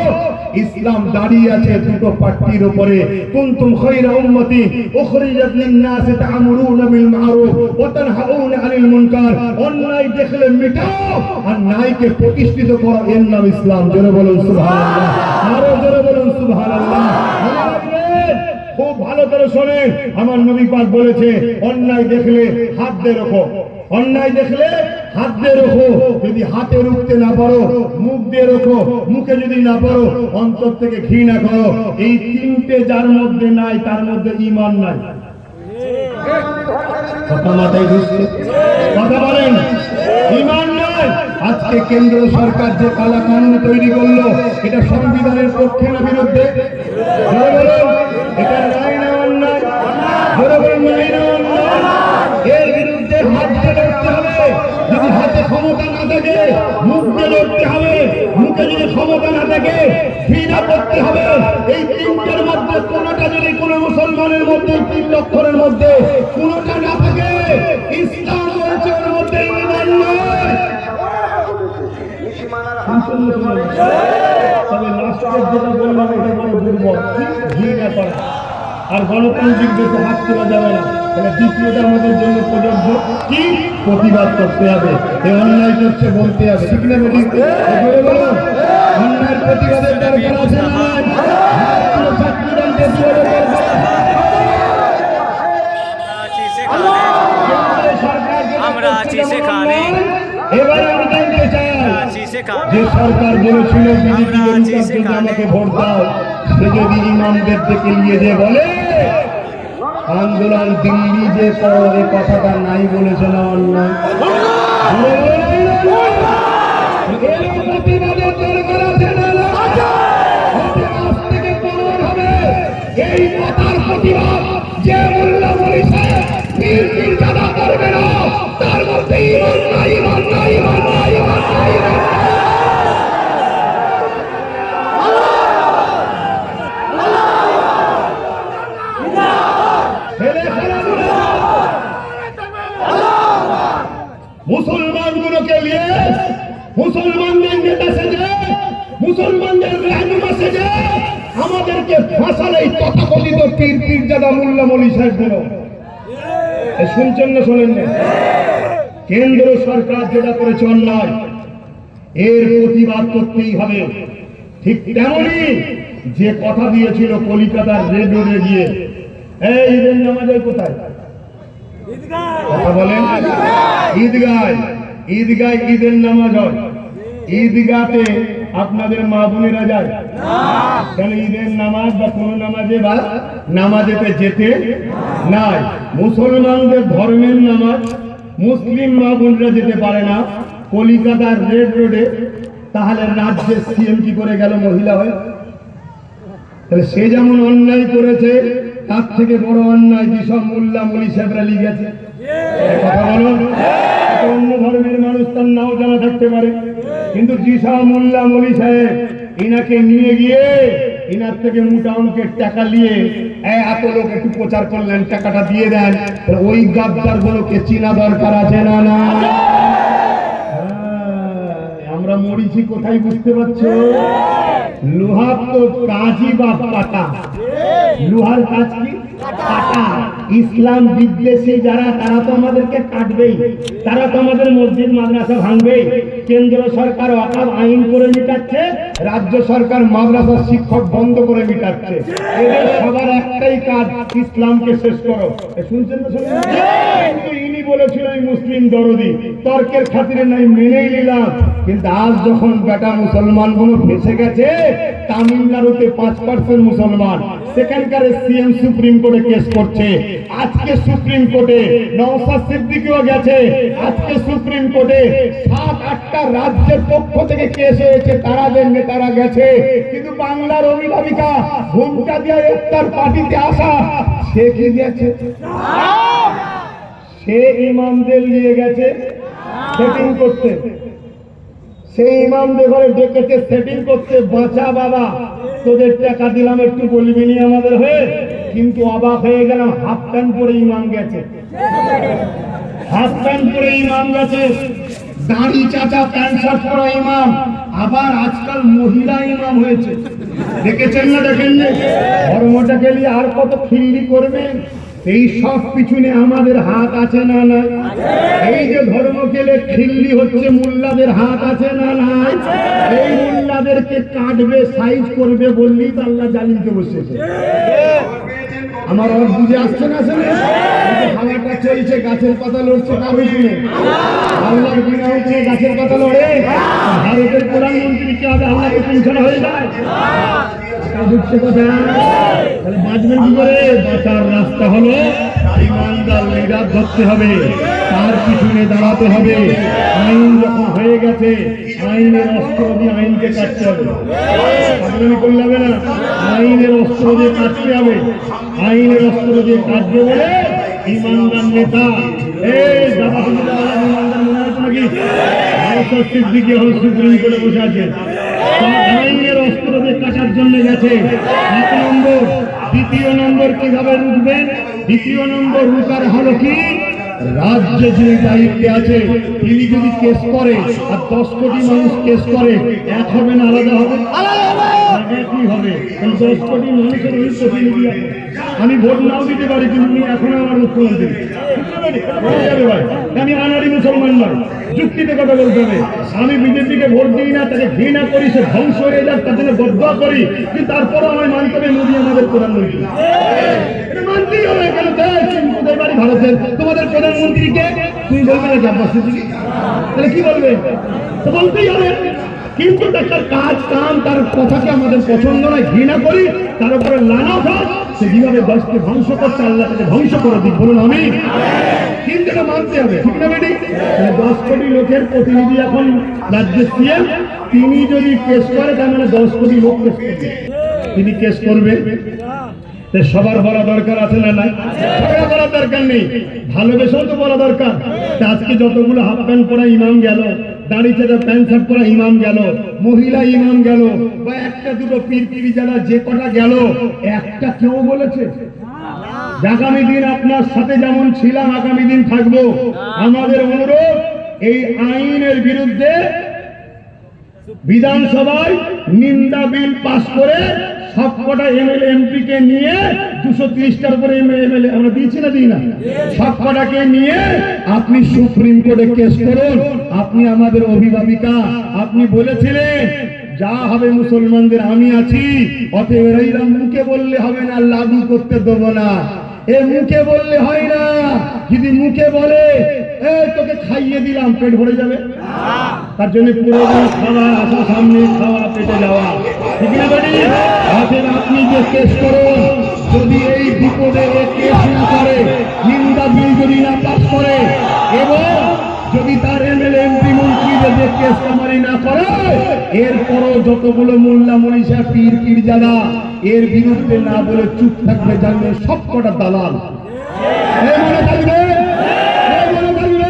ইসলাম দাঁড়িয়ে আছে দুটো পাট্টির উপরে। কুনতুম খায়রা উম্মতি উখরিজাত লিন-নাস তা'মুরুনা বিল মা'রুফ ওয়া তানহাউনা আনিল মুনকার। অন্যায় দেখলে মিটাও আর ন্যায়কে প্রতিষ্ঠিত করো, এর নাম ইসলাম। জোরে বলুন সুবহানাল্লাহ, আরো জোরে বলুন সুবহানাল্লাহ। খুব ভালো করে শোনেন, আমার নবী পাক বলেছে অন্যায় দেখলে হাত দিয়ে রাখো, অন্যায় দেখলে হাত দিয়ে রাখো। যদি হাতে রুখতে না পারো মুখ দিয়ে রাখো, মুখে যদি না পারো অন্তর থেকে ঘৃণা করো। এই তিনটে যার মধ্যে নাই তার মধ্যে ঈমান নাই। কথা মাথায় ঢুকছে? কথা বলেন, ঈমান নাই। আজকে কেন্দ্র সরকার যে কালা কানুন তৈরি করলো, এটা সংবিধানের পক্ষে না বিরুদ্ধে? এটা রায় না অন্যায়? এর বিরুদ্ধে হাত দিয়ে লড়তে হবে। যদি হাতে ক্ষমতা না থাকে মুখ দিয়ে লড়তে হবে, মুখে যদি ক্ষমতা না থাকে ঘৃণা করতে হবে। এই তিনটের মধ্যে কোনটা যদি কোনো মুসলমানের মধ্যে, 3 লক্ষণের মধ্যে কোনটা না থাকে, ইসলাম বলছে ওর মধ্যে ঈমান নাই। তবে লাস্টের যেটা বললাম এটা বড় দুর্বল, ঘৃণা করা। আর গণতান্ত্রিক দেশে হাত তোলা যাবে না। তাহলে দ্বিতীয়টা আমাদের জন্য প্রযোজ্য, কি? প্রতিবাদ করতে হবে। এই অন্যায় করছে বলতে হবে, ঠিক না? বলি অন্যায়ের প্রতিবাদের দরকার আছে না? আমরা আছি সেখানে, এবারে আমি জানতে চাই যে সরকার বলেছিল বিজেপি আমাকে ভোট দাও, সে যদি ইমামদের থেকে নিয়ে যে বলে আন্দোলন দিল্লি যে পরে কথাটা নাই বলেছে না অন্যায়, প্রতিবাদের দরকার আছে না? আজ থেকে প্রমাণ হবে এই কথার প্রতিবাদ যে মোল্লা বলেছে পীর পীর জাদা করবে না, তার মধ্যে ঈমান নাই, ঈমান নাই, ঈমান নাই, ঈমান নাই, ঈমান নাই। মুসলমানগুলোকে নিয়ে মুসলমানদের নেতা সেজে মুসলমানদের রাজমা সেজে আমাদেরকে ফাঁসালে এই তথাকথিত পীর পীরজাদা মোল্লা মৌলী সাহেবগুলো। শুনছেন না শোনেন না? কেন্দ্র সরকার যেটা করেছে অন্যায়, এর প্রতিবাদ করতেই হবে। ঠিক তেমনই যে কথা দিয়েছিল কলিকাতার রেড রোডে গিয়ে, এই ঈদের নামাজের কোথায় কথা বলেন? ঈদগায়, ঈদগায় ঈদের নামাজ হয়, ঈদগাতে আপনাদের মা বোনেরা যায় কেন? ঈদের নামাজ বা কোন নামাজে বা নামাজেতে যেতে নাই। মুসলমানদের ধর্মের নামাজ মুসলিম মা বোনরা যেতে পারে না কলিকাতার রেড রোডে, তাহলে রাজ্যের সিএম কি করে গেল মহিলা হয়ে? তাহলে সে যেমন অন্যায় করেছে, তার থেকে বড় অন্যায় যেসব মোল্লা মৌলী সাহেবরা লিখেছে। কথা বলো, অন্য ধর্মের মানুষ তার নাও জানা থাকতে পারে, কিন্তু যেসব মোল্লা মৌলী সাহেব ইনাকে নিয়ে গিয়ে ইনার থেকে মোটা অঙ্কের টাকা নিয়ে এত লোক একটু প্রচার করলেন, টাকাটা দিয়ে দেন, ওই গাদ্দার গুলোকে চিনা দরকার আছে না? না, আমরা মরিছি কোথায় বুঝতে পারছো? লোহার তো কাজই বা পাটা, লোহার কাজ কি? কাটা। ইসলাম বিদ্বেষী যারা, তারা তো আমাদেরকে কাটবেই, তারা তো আমাদের মসজিদ মাদ্রাসা ভাঙবেই। কেন্দ্র সরকার ওয়াকফ আইন করে মিটাচ্ছে, রাজ্য সরকার মাদ্রাসার শিক্ষক বন্ধ করে মিটাচ্ছে। এদের সবার একটাই কাজ, ইসলামকে শেষ করো। শুনছেন তো? কিন্তু ইনি বলেছিল এই মুসলিম দরদি, তর্কের খাতিরে নাই মেনেই নিলাম। কিন্তু আজ যখন বেটা মুসলমান গুলো ফেসে গেছে, তামিলনাড়ুতে 5% মুসলমান, সেখানকার সিএম সুপ্রিম কোর্টে কেস করছে। আজকে সুপ্রিম কোর্টে নওশাদ সিদ্দিকীও গেছে, আজকে সুপ্রিম কোর্টে 7-8টা রাজ্যের পক্ষ থেকে কেস হয়েছে, তারাদের নেতারা গেছে। কিন্তু বাংলার অভিভাবিকা ঘুমটা দিয়ে ইফতার পার্টিতে আসা, সে কি গেছে? সে ইমামদের নিয়ে গেছে সেটিং করতে, সেই ইমামদের ঘরে ডেকেছে সেটিং করতে। বাঁচা বাবা, তোদের টাকা দিলাম, একটু বলবি নি আমাদের হয়ে? কিন্তু অবাক হয়ে গেলাম, হাফ প্যান্ট পরে ইমাম গেছে, হাফ প্যান্ট পরে ইমাম গেছে, দাড়ি চাচা প্যান্ট শার্ট পরা ইমাম। আবার আজকাল মহিলা ইমাম হয়েছে, দেখেছেন না? দেখেন না? ধর্মটাকে নিয়ে আর কত খিল্লি করবেন? এই সব পিছনে আমাদের হাত আছে না? না, এই যে ধর্ম গেলে খিল্লি হচ্ছে, মোল্লাদের হাত আছে না? না, এই মোল্লাদেরকে কাটবে, সাইজ করবে বললেই তো আল্লাহ জালিমকে বসেছে। আমার আর বুঝে আসছে না? আসলে হাওয়াটা চলছে, গাছের পাতা লড়ছে, কার শুনে আল্লাহর বিনা হচ্ছে, গাছের পাতা লড়ে। ভারতের প্রধানমন্ত্রী কি হবে? আল্লাহকে পৌঁছানো হয়ে যায়, বুঝছে কথা? তাহলে বাঁচবেন কি করে? বাঁচার রাস্তা হলো ইমানদার লিডার ধরতে হবে, তার পিছনে দাঁড়াতে হবে। আইন যখন হয়ে গেছে, আইনের অস্ত্র দিয়ে আইনকে কাটতে হবে, করলে হবে না। আইনের অস্ত্র দিয়ে কাটতে হবে, আইনের অস্ত্র দিয়ে কাটবে বলে ইমানদার নেতা। এই ইমানদার মনে হচ্ছে নাকি? সিদ্দিকী এখন সুপ্রিম কোর্টে বসে আছে, আইনের অস্ত্র দিয়ে কাটার জন্য গেছে। 1 নম্বর। দ্বিতীয় নম্বর কিভাবে রুখবেন? দ্বিতীয় নম্বর রুখার হলো কি? রাজ্যে যে দায়িত্বে আছে তিনি যদি কেস করে আর 10 কোটি মানুষ কেস করে, এক হবে না আলাদা হবে? একই হবে। 10 কোটি মানুষের ওই প্রতিনিধি আছে। আমি ভোট নাও দিতে পারি, কিন্তু এখন আমার মুখ্যমন্ত্রী আমি আনাড়ি মুসলমান নয়, যুক্তিতে কথা বলতে হবে। আমি বিজেপিকে ভোট দিই না, তাকে ঘৃণা করি, সে ধ্বংস হয়ে যাক তার জন্য বদয়া করি, কিন্তু তারপরও আমায় মানতে হবে মোদী আমাদের প্রধানমন্ত্রী। মানতেই হবে। কেন? তোদের বাড়ি ভারতের, তোমাদের প্রধানমন্ত্রীকে তুমি বলবে না জাব্বাস সিদ্দিকী? তাহলে কি বলবে? তো বলতেই হবে। কিন্তু তার কাজ কাম তার কথাকে আমাদের পছন্দ নয়, ঘৃণা করি, তার উপরে লানা হয়, সে যেভাবে দেশকে ধ্বংস করছে আল্লাহ তাকে ধ্বংস করে দিক, বলুন আমি। কিন্তু এটা মানতে হবে, ঠিক না বেটি? 10 কোটি লোকের প্রতিনিধি এখন রাজ্যের সিএম, তিনি যদি কেস করে তার মানে 10 কোটি লোক কেস করবে, তিনি কেস করবে। সবার বলা দরকার আছে না নাই? সবার বলার দরকার নেই, ভালোবেসেও তো বলা দরকার। আজকে যতগুলো হাফ প্যান্ট পরা ইমাম গেল, দাড়ি চেটা প্যান্ট শার্ট পরা ইমাম গেল, মহিলা ইমাম গেল, বা একটা দুটো পীর যারা যে কটা গেল, একটা কেউ বলেছে আগামী দিন আপনার সাথে যেমন ছিলাম আগামী দিন থাকবো। আমাদের অনুরোধ, এই আইনের বিরুদ্ধে বিধানসভায় নিন্দা বিল পাস করে সবকটা এমএলএ এমপি কে নিয়ে 230টার উপরে এমএলএ আমরা দিয়েছি না, দিই না, সবকটাকে নিয়ে আপনি সুপ্রিম কোর্টে কেস করুন। আপনি আমাদের অভিভাবিকা, আপনি বলেছিলেন যা হবে মুসলমানদের আমি আছি, অতএব এরা মুখে বললে হবে না, লাগু করতে দেবো না। এ মুখে বললে হয় না, যদি মুখে বলে তোকে খাইয়ে দিলাম, পেট ভরে যাবে? তার জন্য পুরো খাওয়া, আসা সামনে খাওয়া, পেটে যাওয়া, ঠিক না বেটি? অতএব আপনি যে কেস করুন, যদি এই বিপদে কেস না করে, নিন্দা বিল যদি না পাস করে, এবং যদি তার এমএলএ এমপি মন্ত্রীদের যে কেস কামারি না করে, এরপরও যতগুলো মোল্লা মনীষা পীর পীরজাদা এর বিরুদ্ধে না বলে চুপ থাকবে, জানবে সবকটা দালাল। মনে থাকবে, মনে থাকবে।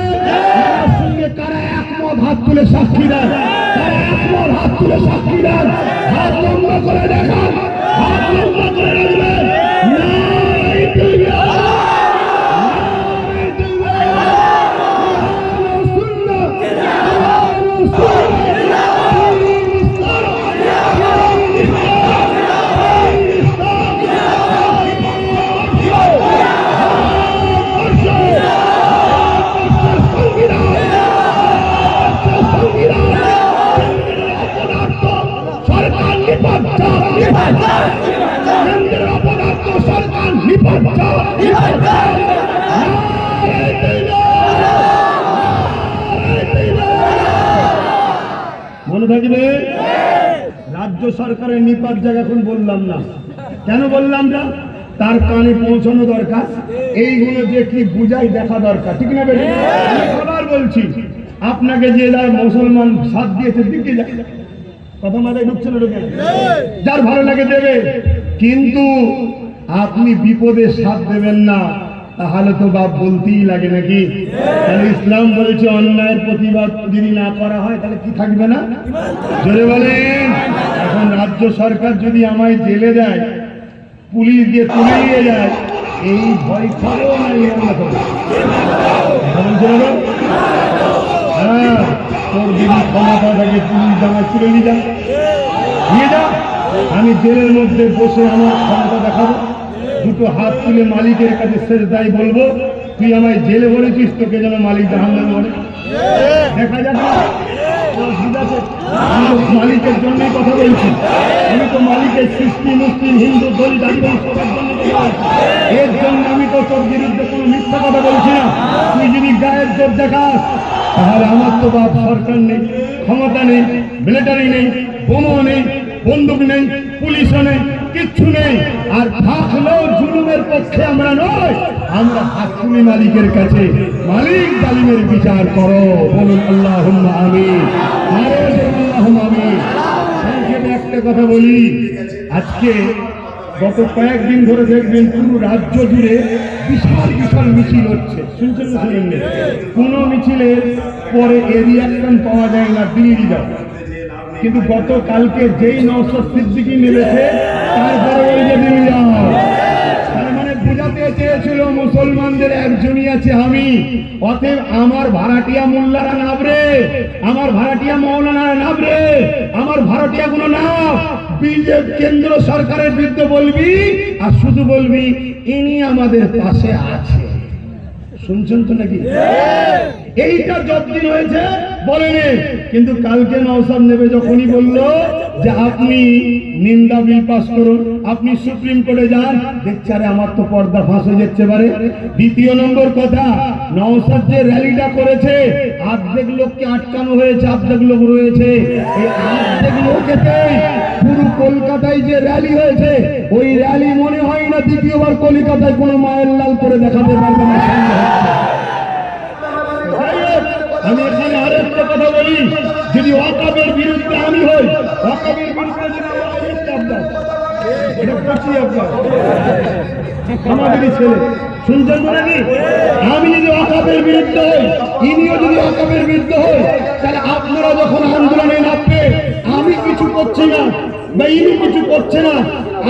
আমার সঙ্গে কারা একমত হাত তুলে সাক্ষী দেন, কারা একমত হাত তুলে সাক্ষী দেন, হাত লম্বা করে দেখান, হাত লম্বা করে রাখবেন। মনে থাকবে, রাজ্য সরকারের নিপাত জায়গা এখন বললাম না, কেন বললাম না? তার কানে পৌঁছানো দরকার, এইগুলো যে কি বুঝাই দেখা দরকার, ঠিক না বেটি? আবার বলছি, আপনাকে যে যারা মুসলমান সাথ দিয়েছে দিকে যায়, কথা মাথায় ঢুকছে না, ঢুকে যার ভালো লাগে দেবে, কিন্তু আপনি বিপদে সাথ দেবেন না, তাহলে তো বাপ বলতেই লাগে নাকি? তাহলে ইসলাম বলেছে অন্যায়ের প্রতিবাদ যদি না করা হয় তাহলে কি থাকবে না? জোরে বলেন। এখন রাজ্য সরকার যদি আমায় জেলে দেয়, পুলিশ দিয়ে তুলে নিয়ে যায়, এই ভয় খাবো না? হ্যাঁ, তোর যদি ক্ষমতা থাকে পুলিশ জামায় তুলে নিয়ে যা, আমি জেলের মধ্যে বসে আমার ক্ষমতা দেখাবো, দুটো হাত তুলে মালিকের কাছে সেজদায় বলবো, তুই আমায় জেলে বলেছিস, তোকে যেন মালিক জাহান্নামে বলে। দেখা যাক না, আমি তো মালিকের জন্যই কথা বলছি, আমি তো মালিকের সৃষ্টি, মুসলিম, হিন্দু, দলিত, আদিবাসী সবার জন্য কথা বলছি। এর জন্য আমি তো তোর বিরুদ্ধে কোনো মিথ্যা কথা বলছি না। তুই যদি গায়ের জোর দেখাস, তাহলে আমার তো বাপ সরকার নেই, ক্ষমতা নেই, মিলিটারি নেই, বোমা নেই, বন্দুক নেই, পুলিশও নেই, কিচ্ছু নেই। আর থাকলেও জুলুমের পক্ষে আমরা নয়, আমরা হাকিমি মালিকের কাছে, মালিক জালিমের বিচার করো, বলুন আল্লাহুম্মা আমিন, আল্লাহুম্মা আমিন। সংক্ষেপে একটা কথা বলি, আজকে গত কয়েকদিন ধরে দেখবেন পুরো রাজ্য জুড়ে বিশাল বিশাল মিছিল হচ্ছে, শুনছেন না? শুনেন, কোনো মিছিলের পরে এ রিয়াকশন পাওয়া যায় না, দিল্লি যাও। কিন্তু গতকালকে যেই নওশাদ সিদ্দিকী নেমেছে, তারপরে ওই যে দিল্লি যাও। তার মানে বোঝাতে চেয়েছিল মুসলমানদের একজনই আছে আমি, অতএব আমার ভাড়াটিয়া মোল্লারা নাবরে, আমার ভাড়াটিয়া মৌলানারা নাবরে, আমার ভাড়াটিয়া গুলো না, বিজেপি কেন্দ্র সরকারের বিরুদ্ধে বলবি, আর শুধু বলবি ইনি আমাদের পাশে আছে। শুনছেন তো নাকি? এইটা যতদিন হয়েছে বলেনি, কিন্তু কালকে নওশাদ নেবে যখনই বলল যে আপনি নিন্দা বিল পাস করুন, আপনি সুপ্রিম কোর্টে যান, দেখছে আরে আমার তো পর্দা ফাঁস হয়ে যাচ্ছে পারে। দ্বিতীয় নম্বর কথা, নওশাদ যে র্যালিটা করেছে অর্ধেক লোককে আটকানো হয়েছে, অর্ধেক লোক রয়েছে, এই অর্ধেক লোকেতে পুরো কলকাতায় যে র্যালি হয়েছে ওই র্যালি মনে হয় না দ্বিতীয়বার কলকাতায় কোনো মায়ের লাল করে দেখাতে পারবে না। আমি এখানে আরেকটা কথা বলি, যদি ওয়াকাবের বিরুদ্ধে আমি হই, ওয়াকাবের বিরুদ্ধে যদি এটা করছি আপনার আমাদেরই ছেলে, শুনছেন তো নাকি? আমি যদি ওয়াকাবের বিরুদ্ধে হই, ইনিও যদি ওয়াকাবের বিরুদ্ধে হই, তাহলে আপনারা যখন আন্দোলনে নামবে আমি কিছু করছি না বা ইনি কিছু করছে না,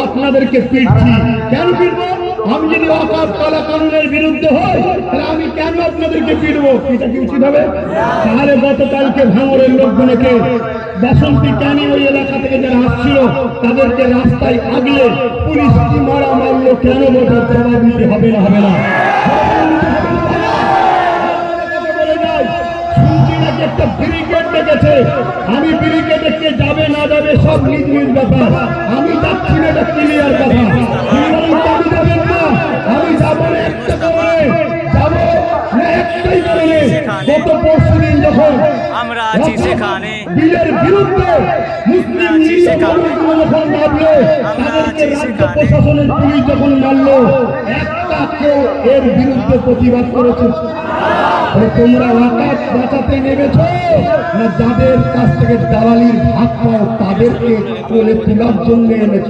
আপনাদেরকে পিটছি। কেন পিটবো? আমি যদি ওয়াকাব কালা কানুনের বিরুদ্ধে হই তাহলে আমি কেন আপনাদেরকে পিটবো? এটা কি উচিত হবে? তাহলে গতকালকে ভাঙড়ের লোকগুলোকে বাসন্তী ক্যানিং ওই এলাকা থেকে যারা আসছিল তাদেরকে রাস্তায় আগলে পুলিশ কি মারা মারলো কেন বলতে জবাব দিতে হবে না? হবে না? শুনছি নাকি একটা ব্রিগেড ডেকেছে, আমি ব্রিগেডে কে যাবে না যাবে সব নিজ নিজ ব্যাপার, আমি যাচ্ছি না, এটা ক্লিয়ার কথা। আমি যাবেন না, আমি যাবো না, একটা করে যাবো না, একটাই কারণে গত পরশু দিন যখন আমরা আছি সেখানে বিলের বিরুদ্ধে মুসলিম যখন মারলো, তাদেরকে রাজ্য প্রশাসনের পুলিশ যখন মারলো, একটা কেউ এর বিরুদ্ধে প্রতিবাদ করেছে? তোমরা ওয়াকাব বাঁচাতে নেমেছ না যাদের কাছ থেকে দালালির ভাগ পাও তাদেরকে কোলে তোলার জন্য এনেছ?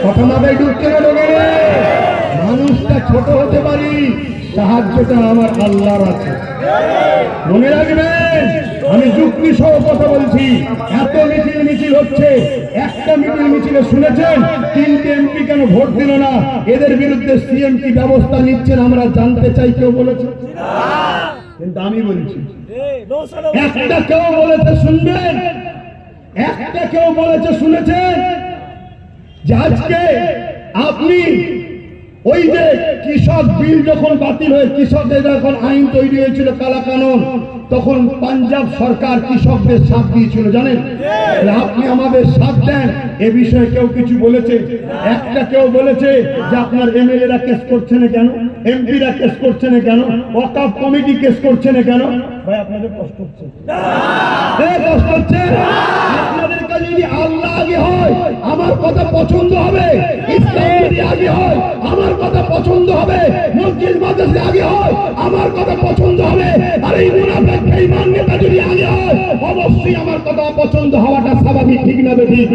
কথা মাথায় ঢুকতে গেল। মানুষটা ছোট হতে পারি, সাহায্যটা আমার আল্লাহর আছে, মনে রাখবেন। আমি যুক্তি সহ কথা বলছি। এত মিছিল হচ্ছে, একটা মিছিলে শুনেছেন 3টে এমপি কেন ভোট দিল না? এদের বিরুদ্ধে সিএম কি ব্যবস্থা নিচ্ছেন আমরা জানতে চাই। কেউ বলেছে? কিন্তু আমি বলছি, একটা কেউ বলেছে শুনবেন, একটা কেউ বলেছে শুনেছেন যে আজকে আপনি ওই যে কৃষক বিল যখন বাতিল হয়ে কৃষকদের যখন আইন তৈরি হয়েছিল কালা কানুন, তখন পাঞ্জাব সরকার কৃষকদের সাথ দিয়েছিল, জানেন? আপনি আমাদের সাথ দেন, এ বিষয়ে কেউ কিছু বলেছে? একটা কেউ বলেছে যে আপনার এমএলএরা কেস করছে না কেন, এমপিরা কেস করছে না কেন, ওয়াকাফ কমিটি কেস করছে না কেন? ভাই আপনাদের কষ্ট হচ্ছে, কষ্ট হচ্ছে। আপনাদের কাছে যদি আল্লাহ আগে হয় আমার কথা পছন্দ হবে, ইসলাম যদি আগে হয় আমার কথা পছন্দ হবে, মসজিদ মাদ্রাসা আগে হয় আমার কথা পছন্দ হবে, আর এই মুনাফিক বেঈমান নেতা যদি আগে হয় অবশ্যই আমার কথা পছন্দ হওয়াটা স্বাভাবিক, ঠিক না বেঠিক?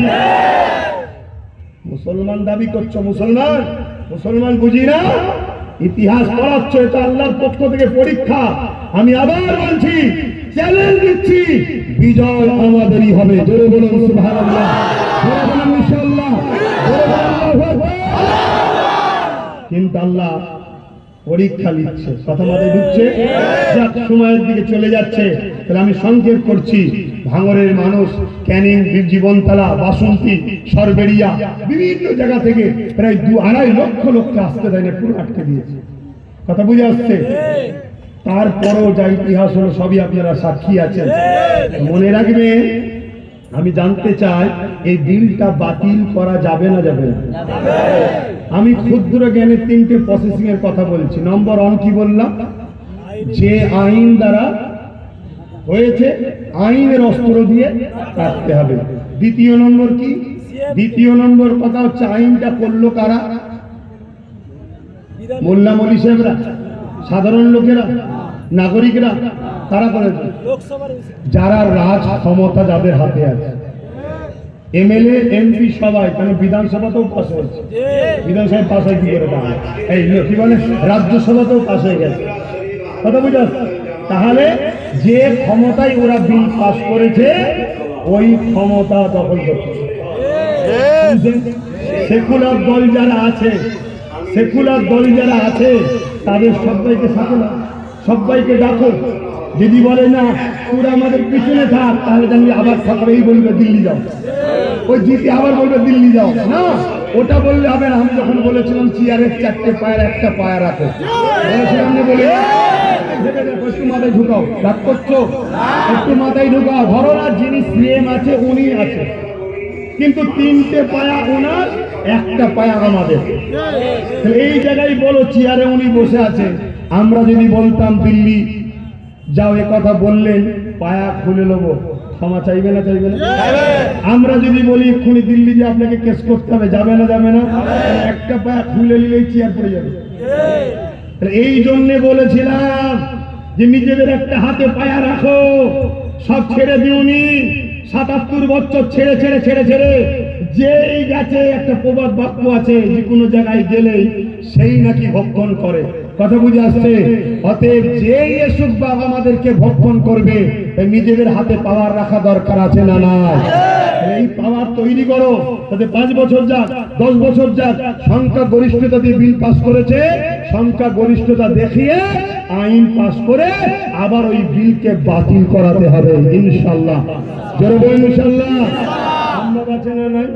মুসলমান দাবি করছো, মুসলমান বুঝি না, ইতিহাস পড়াচ্ছ, এটা আল্লাহর পক্ষ থেকে পরীক্ষা। আমি আবার বলছি, চ্যালেঞ্জ দিচ্ছি, বিজয় আমাদেরই হবে। জোরে বলুন সুবহানাল্লাহ, জোরে বলুন ইনশাআল্লাহ, জোরে বলুন আল্লাহু আকবার। কিন্তু আল্লাহ পরীক্ষা নিচ্ছে, কথা মাথায় ঢুকছে? যাক, সময়ের দিকে চলে যাচ্ছে, তাহলে আমি সংক্ষেপ করছি। ভাঙড়ের মানুষ ক্যানিং, জীবনতলা, বাসন্তী, সরবেরিয়া বিভিন্ন জায়গা থেকে প্রায় 2-2.5 লক্ষ লোককে আসতে দেয় না, পুরো আটকে দিয়েছে। কথা বুঝে আসছে? তারপরও যা ইতিহাস হলো সবই আপনারা সাক্ষী আছেন। মনে রাখবে, আমি জানতে চাই এই বিলটা বাতিল করা যাবে না যাবে না? আমি ক্ষুদ্র জ্ঞানের 3টে প্রসেসিং এর কথা বলছি। নম্বর 1 কি বললাম? যে আইন দ্বারা হয়েছে আইনের অস্ত্র দিয়ে কাটতে হবে। দ্বিতীয় নম্বর কি? দ্বিতীয় নম্বর কথা হচ্ছে আইনটা করলো কারা? মোল্লা মলি সাহেবরা, সাধারণ লোকেরা, নাগরিকরা, তারা করেছে। যারা রাজ ক্ষমতা যাদের হাতে আছে, এমএলএ এমপি সবাই, কারণ বিধানসভাতেও পাস হয়েছে, বিধানসভায় পাস হয় কি করে? এই কি বলে রাজ্যসভাতেও পাস হয়ে গেছে। কথা বুঝে আসছে? তাহলে যে ক্ষমতায় ওরা বিল পাস করেছে ওই ক্ষমতা দখল করছে। সেকুলার দল যারা আছে, সেকুলার দল যারা আছে তাদের সবাইকে সাথে না, সবাইকে ডাকো। যদি বলে না তোরা আমাদের পিছনে থাক, তাহলে জানবি আবার সকালেই বলবে দিল্লি যাও, ওই জিতে আবার বলবে দিল্লি যাও। না, ওটা বললে হবে না। আমি যখন বলেছিলাম চেয়ারের 4টে পায়ের একটা পায়া রাখো, বলেছিলাম না? বলে ভেবে দেখো, একটু মাথায় ঢুকাও। রাগ করছো? একটু মাথায় ঢুকাও। ধরো না যিনি সিএম আছে উনি আছে, কিন্তু 3টে পায়া ওনার, একটা পায়া আমাদের। তাহলে এই জায়গায় বলো চেয়ারে উনি বসে আছে, আমরা যদি বলতাম দিল্লি যাও, এ কথা বললেন, পায়া খুলে নেবো, ক্ষমা চাইবে না চাইবে না? আমরা যদি বলি এক্ষুনি দিল্লি যে আপনাকে কেস করতে হবে, যাবে না যাবে না? একটা পায়া খুলে নিলেই চেয়ার পড়ে যাবে। এই জন্য বলেছিলাম যে নিজেদের একটা হাতে পায়া রাখো, সব ছেড়ে দিওনি। ৭৭ বছর ছেড়ে ছেড়ে ছেড়ে ছেড়ে যেই গেছে, একটা প্রবাদ বাক্য আছে, যে কোনো জায়গায় গেলেই সেই নাকি ভক্ষণ করে। কথা বুঝে আসছে? অতএব যেই এসুক বাবা আমাদেরকে ভক্ষণ করবে, নিজেদের হাতে পাওয়ার রাখা দরকার আছে না না? এই পাওয়ার তৈরি করো, তাতে 5 বছর যাক, 10 বছর যাক, সংখ্যা গরিষ্ঠতা দিয়ে বিল পাস করেছে, সংখ্যা গরিষ্ঠতা দেখিয়ে আইন পাস করে আবার ওই বিলকে বাতিল করাতে হবে ইনশাআল্লাহ। জোরে বলুন ইনশাআল্লাহ। সম্ভব আছে না? নাই?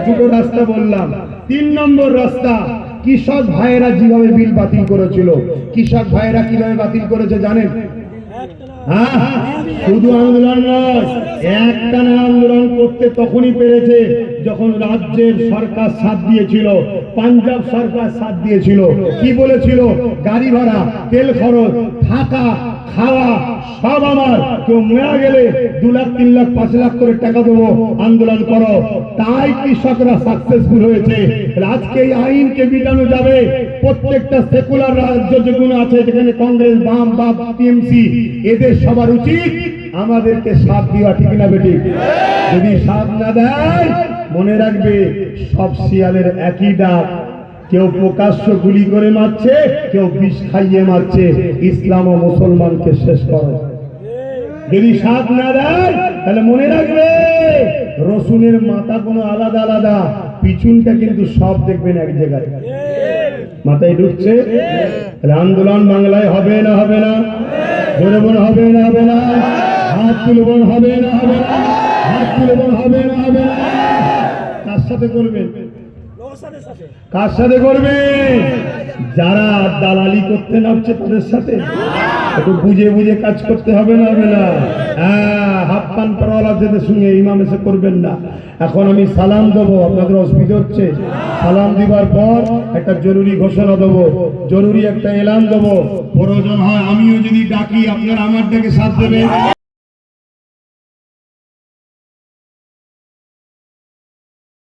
দুটো রাস্তা বললাম। 3 নম্বর রাস্তা, কৃষক ভাইয়েরা যেভাবে বিল বাতিল করেছিল। কৃষক ভাইয়েরা কিভাবে বাতিল করেছে জানেন? শুধু আন্দোলন নয়, একটানা আন্দোলন করতে তখনই পেরেছে যখন রাজ্যের সরকার সাথ দিয়েছিল, পাঞ্জাব সরকার সাথ দিয়েছিল। কি বলেছিল? গাড়ি ভাড়া, তেল খরচ, থাকা, খাওয়া সব আমার, কেউ মারা গেলে 2 লাখ 3 লাখ 5 লাখ করে টাকা দেবো, আন্দোলন করো। তাই কৃষকরা সাকসেসফুল হয়েছে। আজকে এই আইনকে মিটানো যাবে। প্রত্যেকটা সেকুলার রাজ্য যেগুলো আছে, যেখানে কংগ্রেস, বাম বা টিএমসি, এদের সবার উচিত আমাদেরকে সাথ দেওয়া, ঠিক না বেটি? যদি সাথ না দেয়, মনে রাখবে সব শিয়ালের একই ডাক, কেউ প্রকাশ্য গুলি করে মারছে, কেউ বিষ খাইয়ে মারছে। ইসলাম ও মুসলমানকে শেষ করে। যদি সাথ না দেয়, তাহলে মনে রাখবে রসুনের মাথা কোনো আলাদা আলাদা, পিছনটা কিন্তু সব দেখবেন এক জায়গায়। মাথায় ঢুকছে? তাহলে আন্দোলন বাংলায় হবে না হবে না? জোরে বলুন, হবে না হবে না? হাত তুলবেন, হবে না হবে না? হাত তুলবেন, হবে না হবে না? কার সাথে করবেন? কার সাথে করবে? যারা দালালি করতে নামছে তাদের সাথে। একটু বুঝে বুঝে কাজ করতে হবে না হবে না? হ্যাঁ, হাফ পান পরওয়ালা যেতে শুনে ইমাম এসে করবেন না। এখন আমি সালাম দেবো, আপনাদের অসুবিধা হচ্ছে। সালাম দিবার পর একটা জরুরি ঘোষণা দেবো, জরুরি একটা এলান দেবো। প্রয়োজন হয় আমিও যদি ডাকি, আপনারা আমার ডাকে সাথ দেবেন।